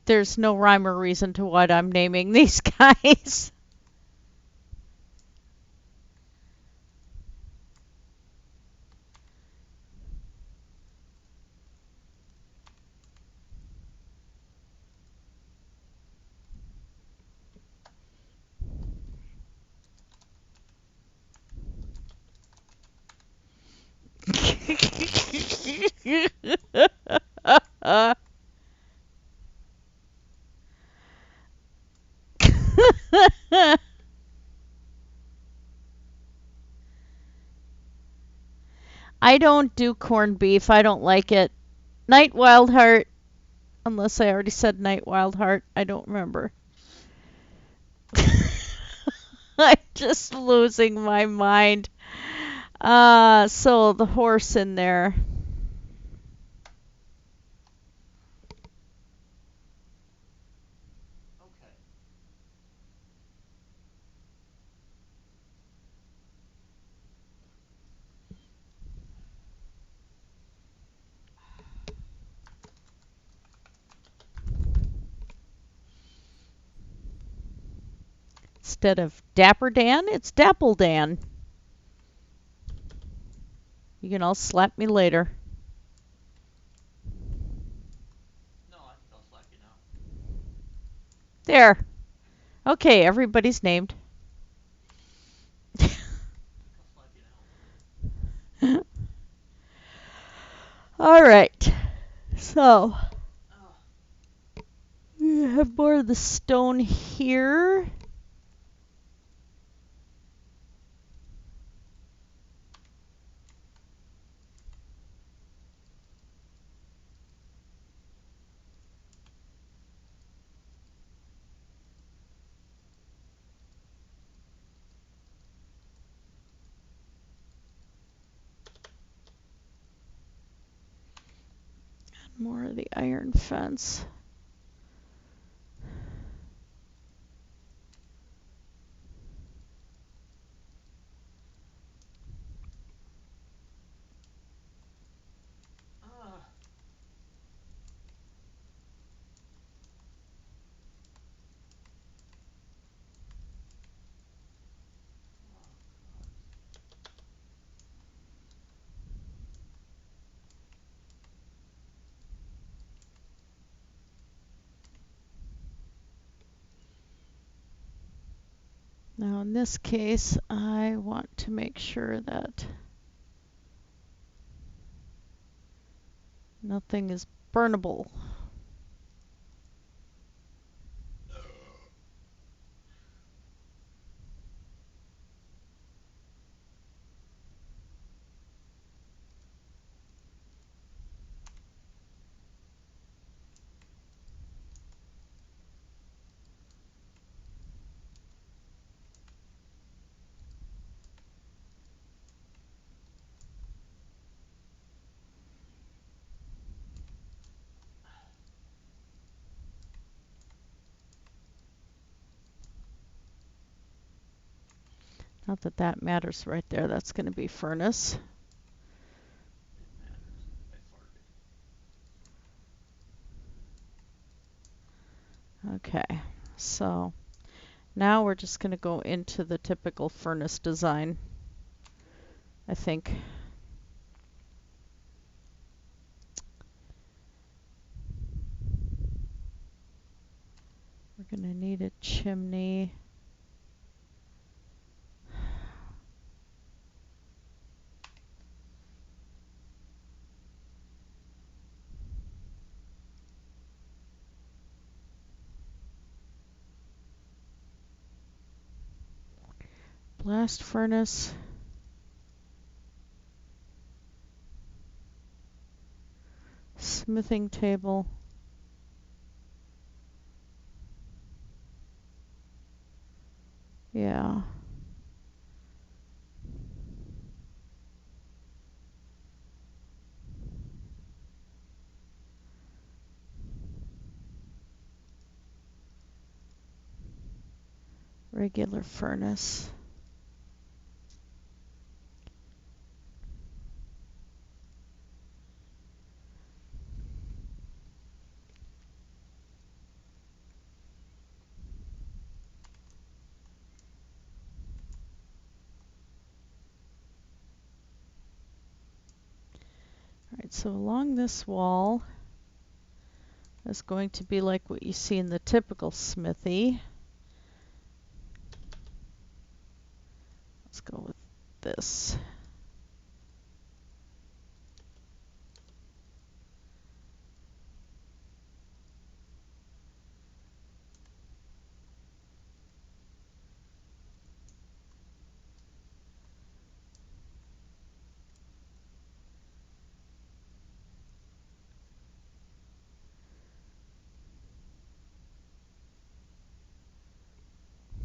There's no rhyme or reason to what I'm naming these guys. I don't do corned beef. I don't like it. Night Wild Heart, unless I already said Night Wild Heart. I don't remember. I'm just losing my mind. So the horse in there. Okay. Instead of Dapper Dan, it's Dapple Dan. You can all slap me later. No, I think I'll slap you now. There. Okay, everybody's named. I think I'll slap you now. All right. So, Oh. we have more of the stone here. More of the iron fence. Ah. Oh, God. Now in this case, I want to make sure that nothing is burnable. Not that that matters right there. That's going to be furnace. It matters. I farted. Okay, so now we're just going to go into the typical furnace design, I think. We're going to need a chimney. Blast furnace. Smithing table. Yeah. Regular furnace. Alright, so along this wall is going to be like what you see in the typical smithy. Let's go with this.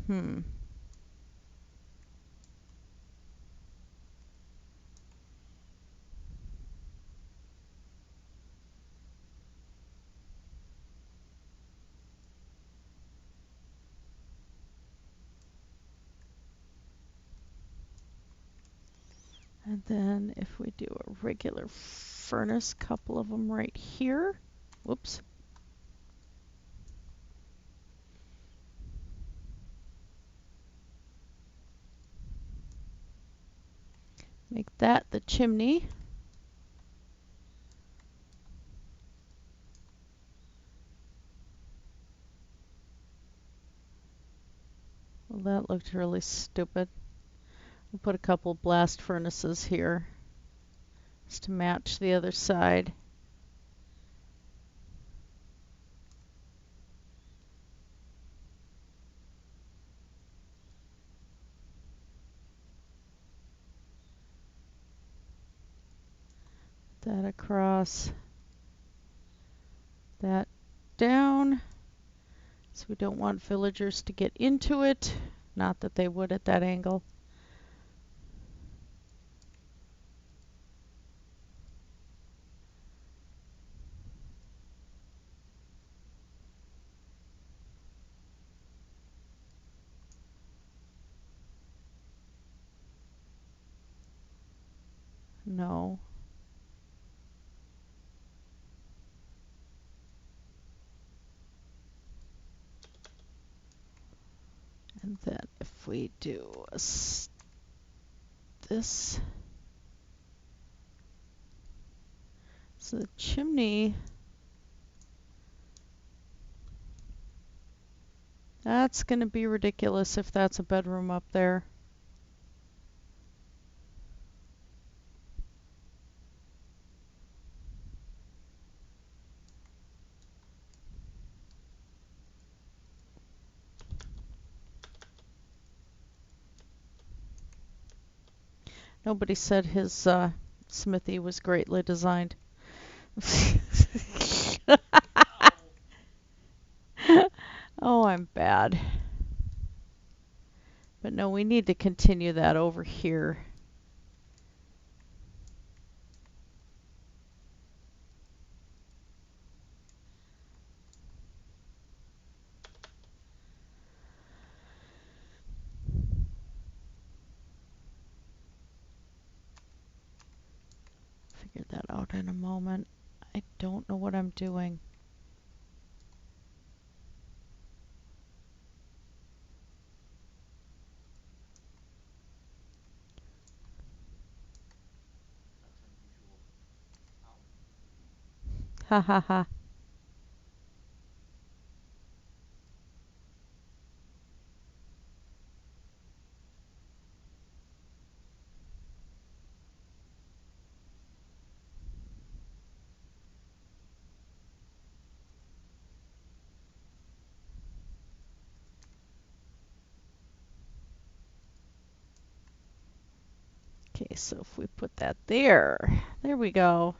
Hmm. And then if we do a regular furnace, couple of them right here. Whoops. Make that the chimney. Well, that looked really stupid. We'll put a couple blast furnaces here just to match the other side. That across, that down. So we don't want villagers to get into it. Not that they would at that angle. No. And then if we do this, so the chimney, that's going to be ridiculous if that's a bedroom up there. Nobody said his smithy was greatly designed. Oh, I'm bad. But no, we need to continue that over here. figure that out in a moment. I don't know what I'm doing. That's unusual. How? Ha ha ha. Okay, so if we put that there, there we go.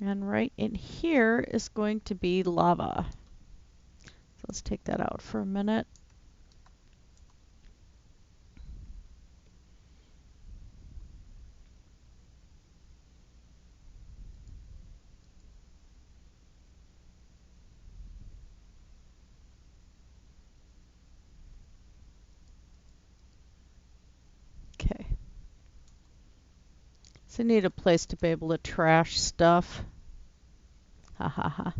And right in here is going to be lava. So let's take that out for a minute. Okay. So I need a place to be able to trash stuff. Ha ha ha.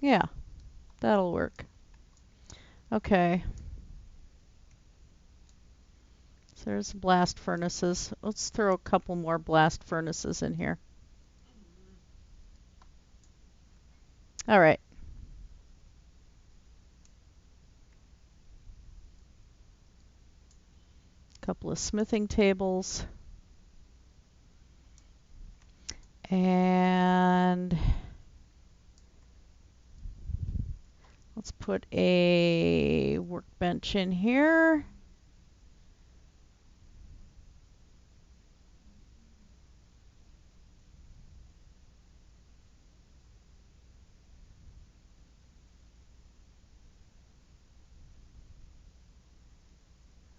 Yeah, that'll work. Okay. So there's blast furnaces. Let's throw a couple more blast furnaces in here. All right. Couple of smithing tables. And let's put a workbench in here.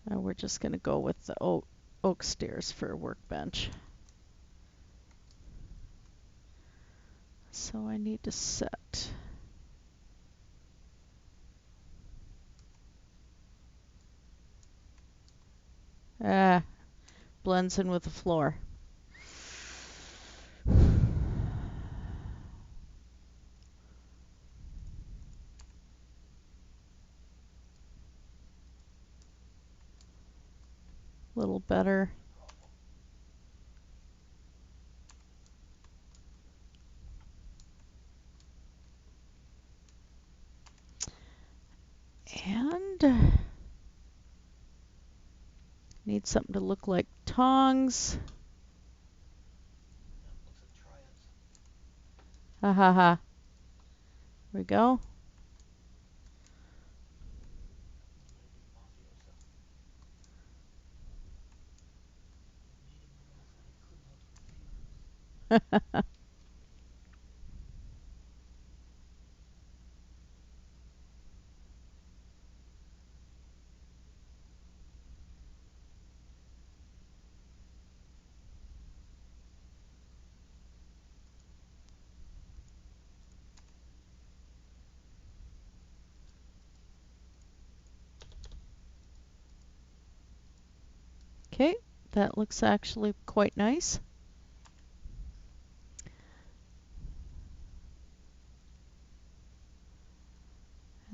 And we're just going to go with the oak stairs for a workbench. So I need to set. Blends in with the floor. A little better. And need something to look like tongs. Looks like triads. Ha ha ha. There we go. Okay, that looks actually quite nice.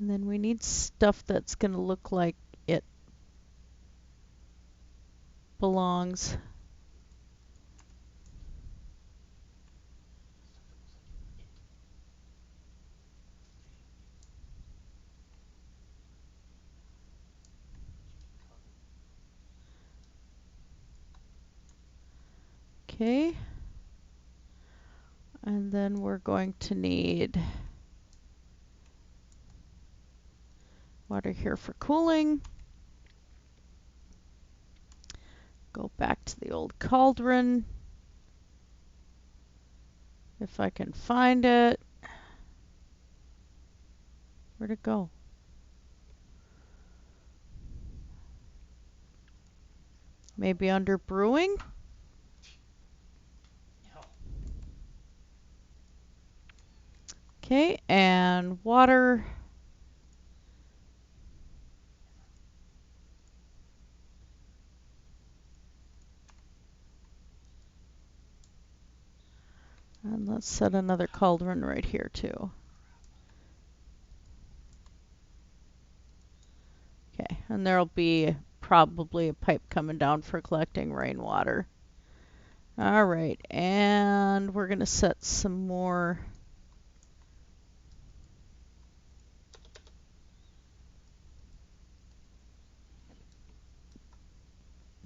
And then we need stuff that's going to look like it belongs. Okay. And then we're going to need water here for cooling. Go back to the old cauldron. If I can find it. Where'd it go? Maybe under brewing? No. Okay, and water. And let's set another cauldron right here too. Okay, and there'll be probably a pipe coming down for collecting rainwater. All right, and we're gonna set some more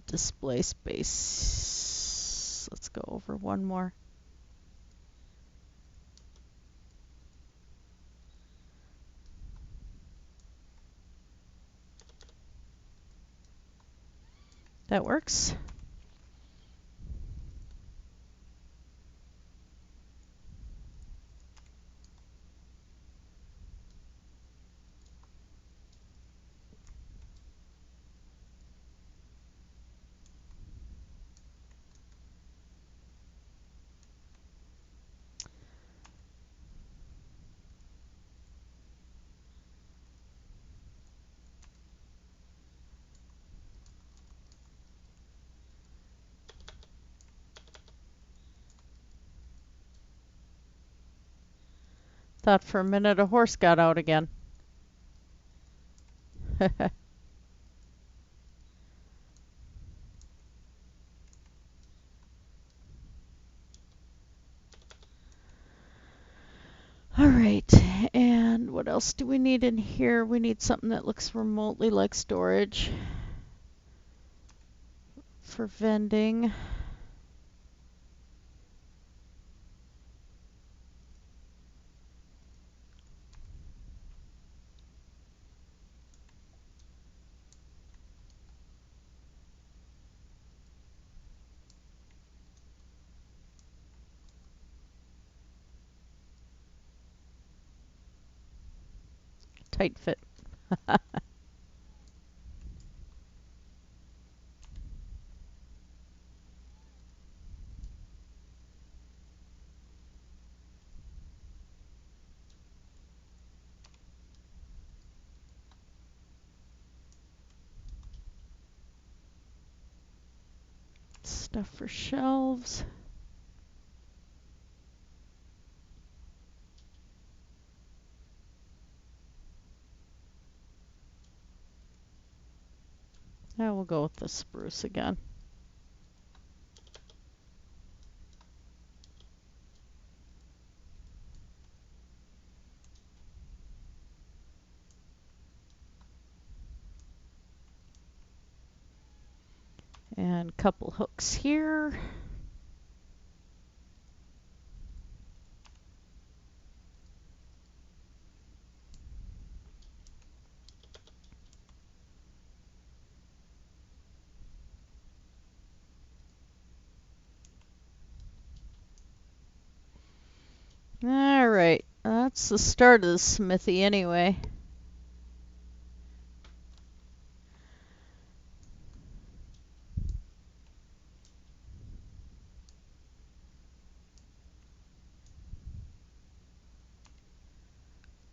display space. Let's go over one more. That works. Thought for a minute a horse got out again. All right, and what else do we need in here? We need something that looks remotely like storage for vending. Tight fit. Stuff for shelves. Now we'll go with the spruce again. And a couple hooks here. All right, that's the start of the smithy anyway.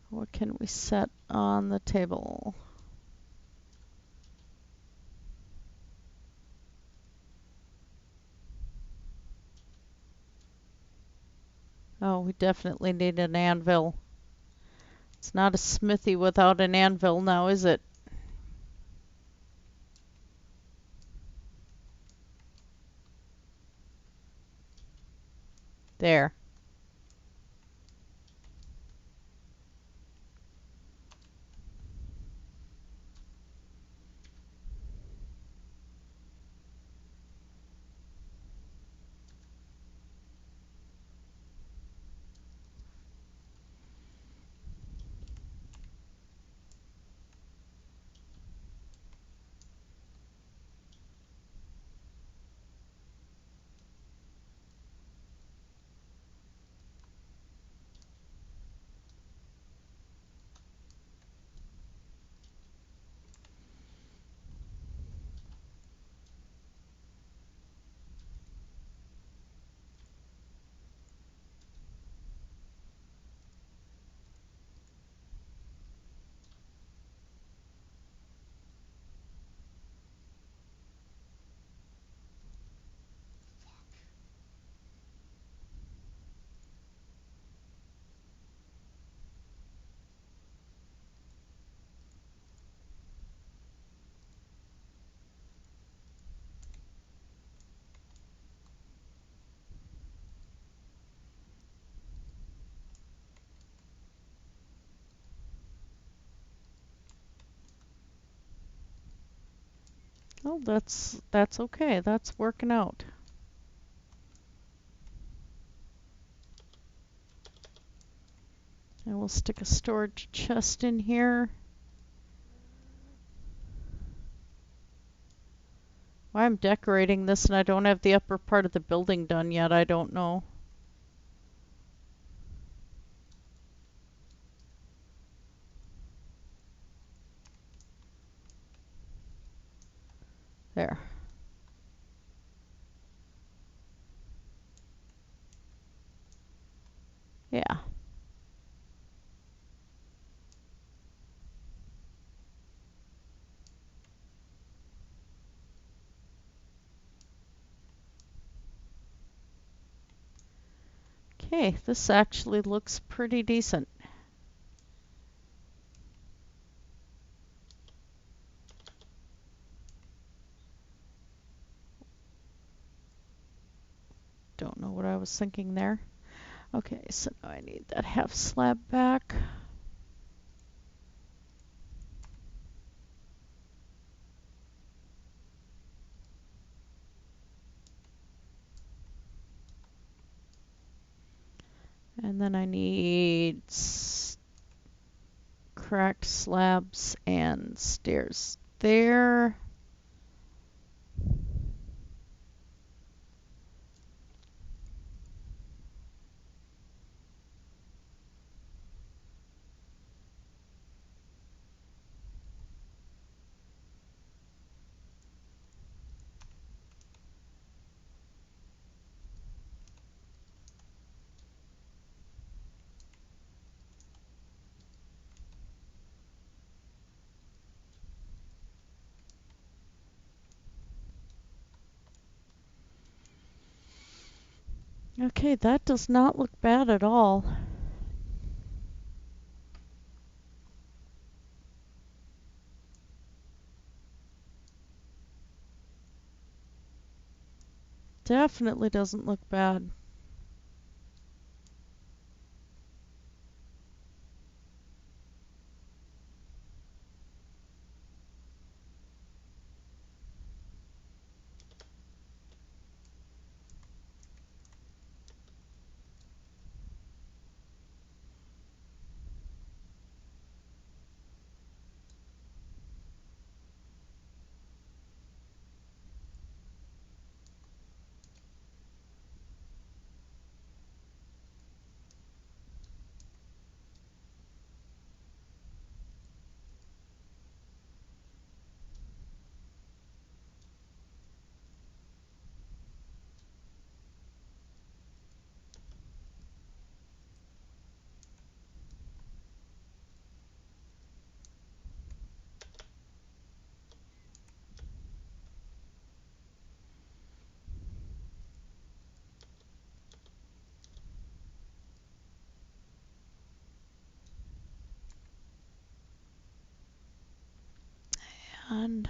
What can we set on the table? Oh, we definitely need an anvil. It's not a smithy without an anvil now, is it? There. Oh, that's okay. That's working out. And we'll stick a storage chest in here. Why I'm decorating this and I don't have the upper part of the building done yet, I don't know. There. Yeah. Okay, this actually looks pretty decent. Don't know what I was thinking there. Okay, so now I need that half slab back. And then I need cracked slabs and stairs there. Okay, that does not look bad at all. Definitely doesn't look bad. And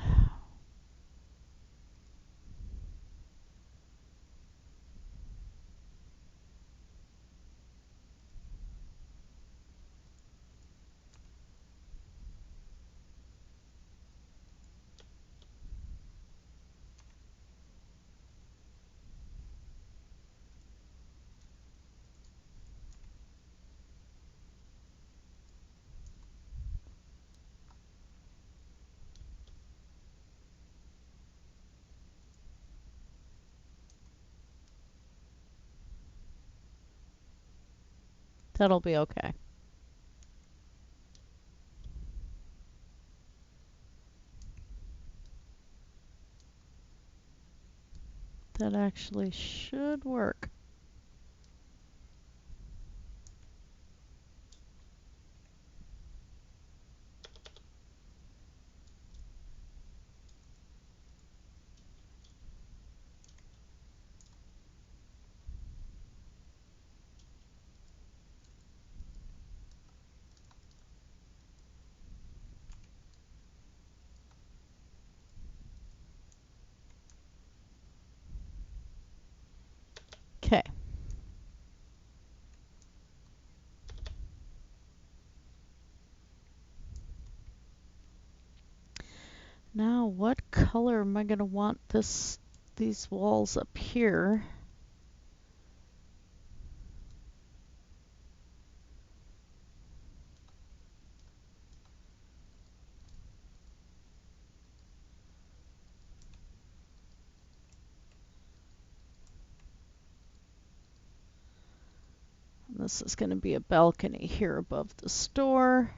that'll be okay. That actually should work. Okay. Now Now, what color am I going to want these walls up here? This is going to be a balcony here above the store.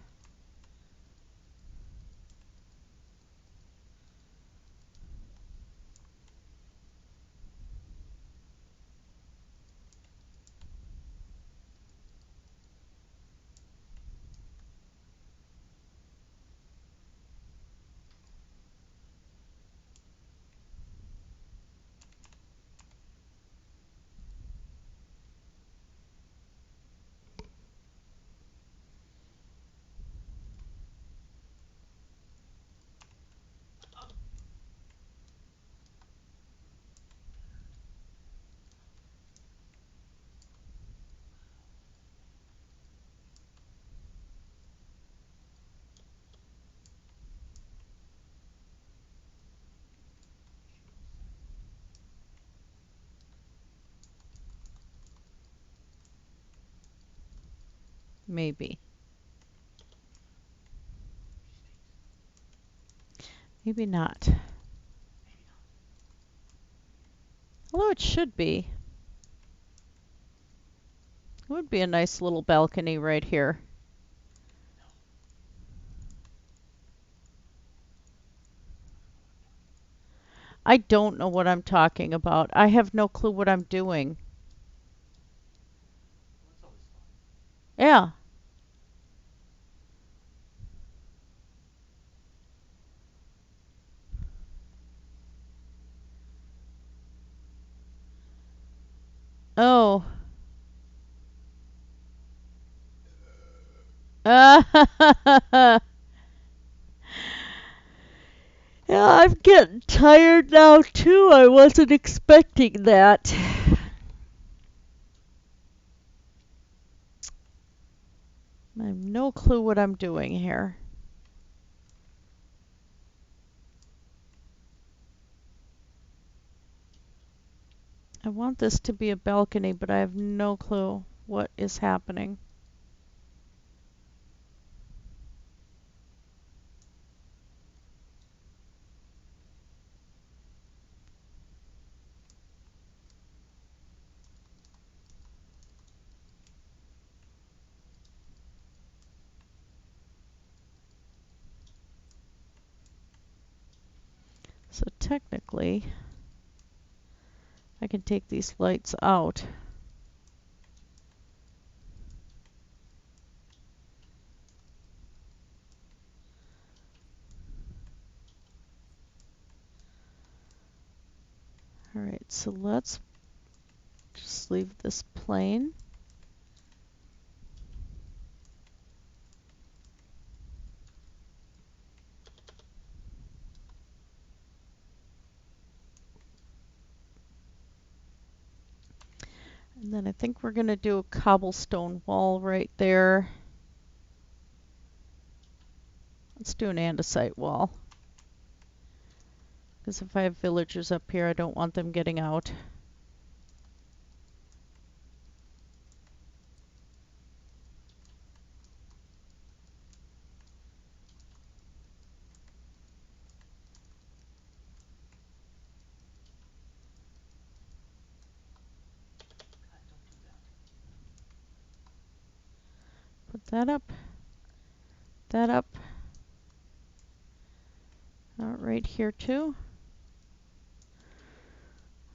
Maybe. Maybe not. Although it should be. It would be a nice little balcony right here. I don't know what I'm talking about. I have no clue what I'm doing. Well, that's always fun. Yeah. Oh. Yeah, I'm getting tired now too. I wasn't expecting that. I have no clue what I'm doing here. I want this to be a balcony, but I have no clue what is happening. So technically, I can take these lights out. Alright, so let's just leave this plain. And then I think we're going to do a cobblestone wall right there. Let's do an andesite wall. Because if I have villagers up here, I don't want them getting out. God, don't do that. Put that up. That up. Right here too.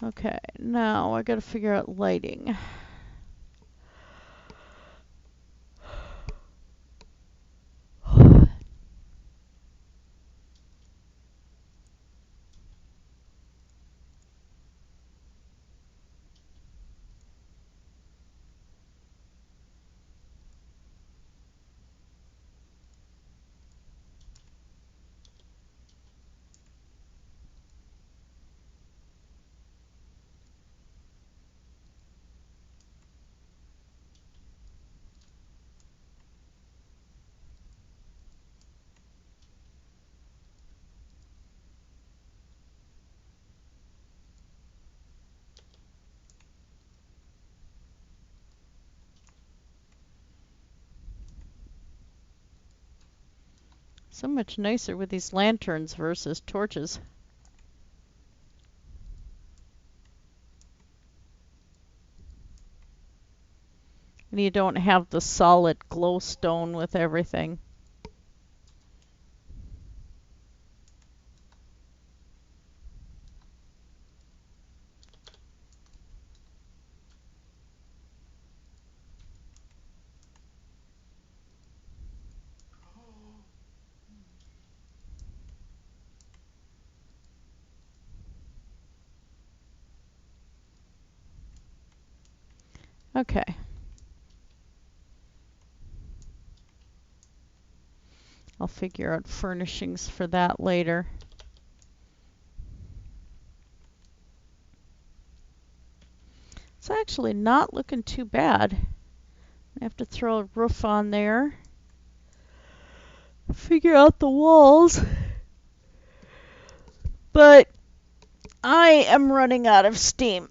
Okay, now I gotta figure out lighting. So much nicer with these lanterns versus torches. And you don't have the solid glowstone with everything. Okay. I'll figure out furnishings for that later. It's actually not looking too bad. I have to throw a roof on there. Figure out the walls. But I am running out of steam.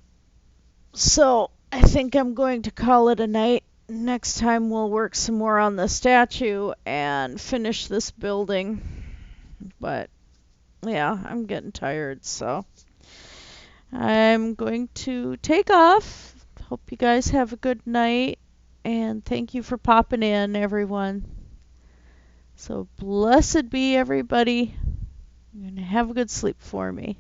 So I think I'm going to call it a night. Next time we'll work some more on the statue and finish this building. But yeah, I'm getting tired, so I'm going to take off. Hope you guys have a good night, and thank you for popping in, everyone. So blessed be everybody, and have a good sleep for me.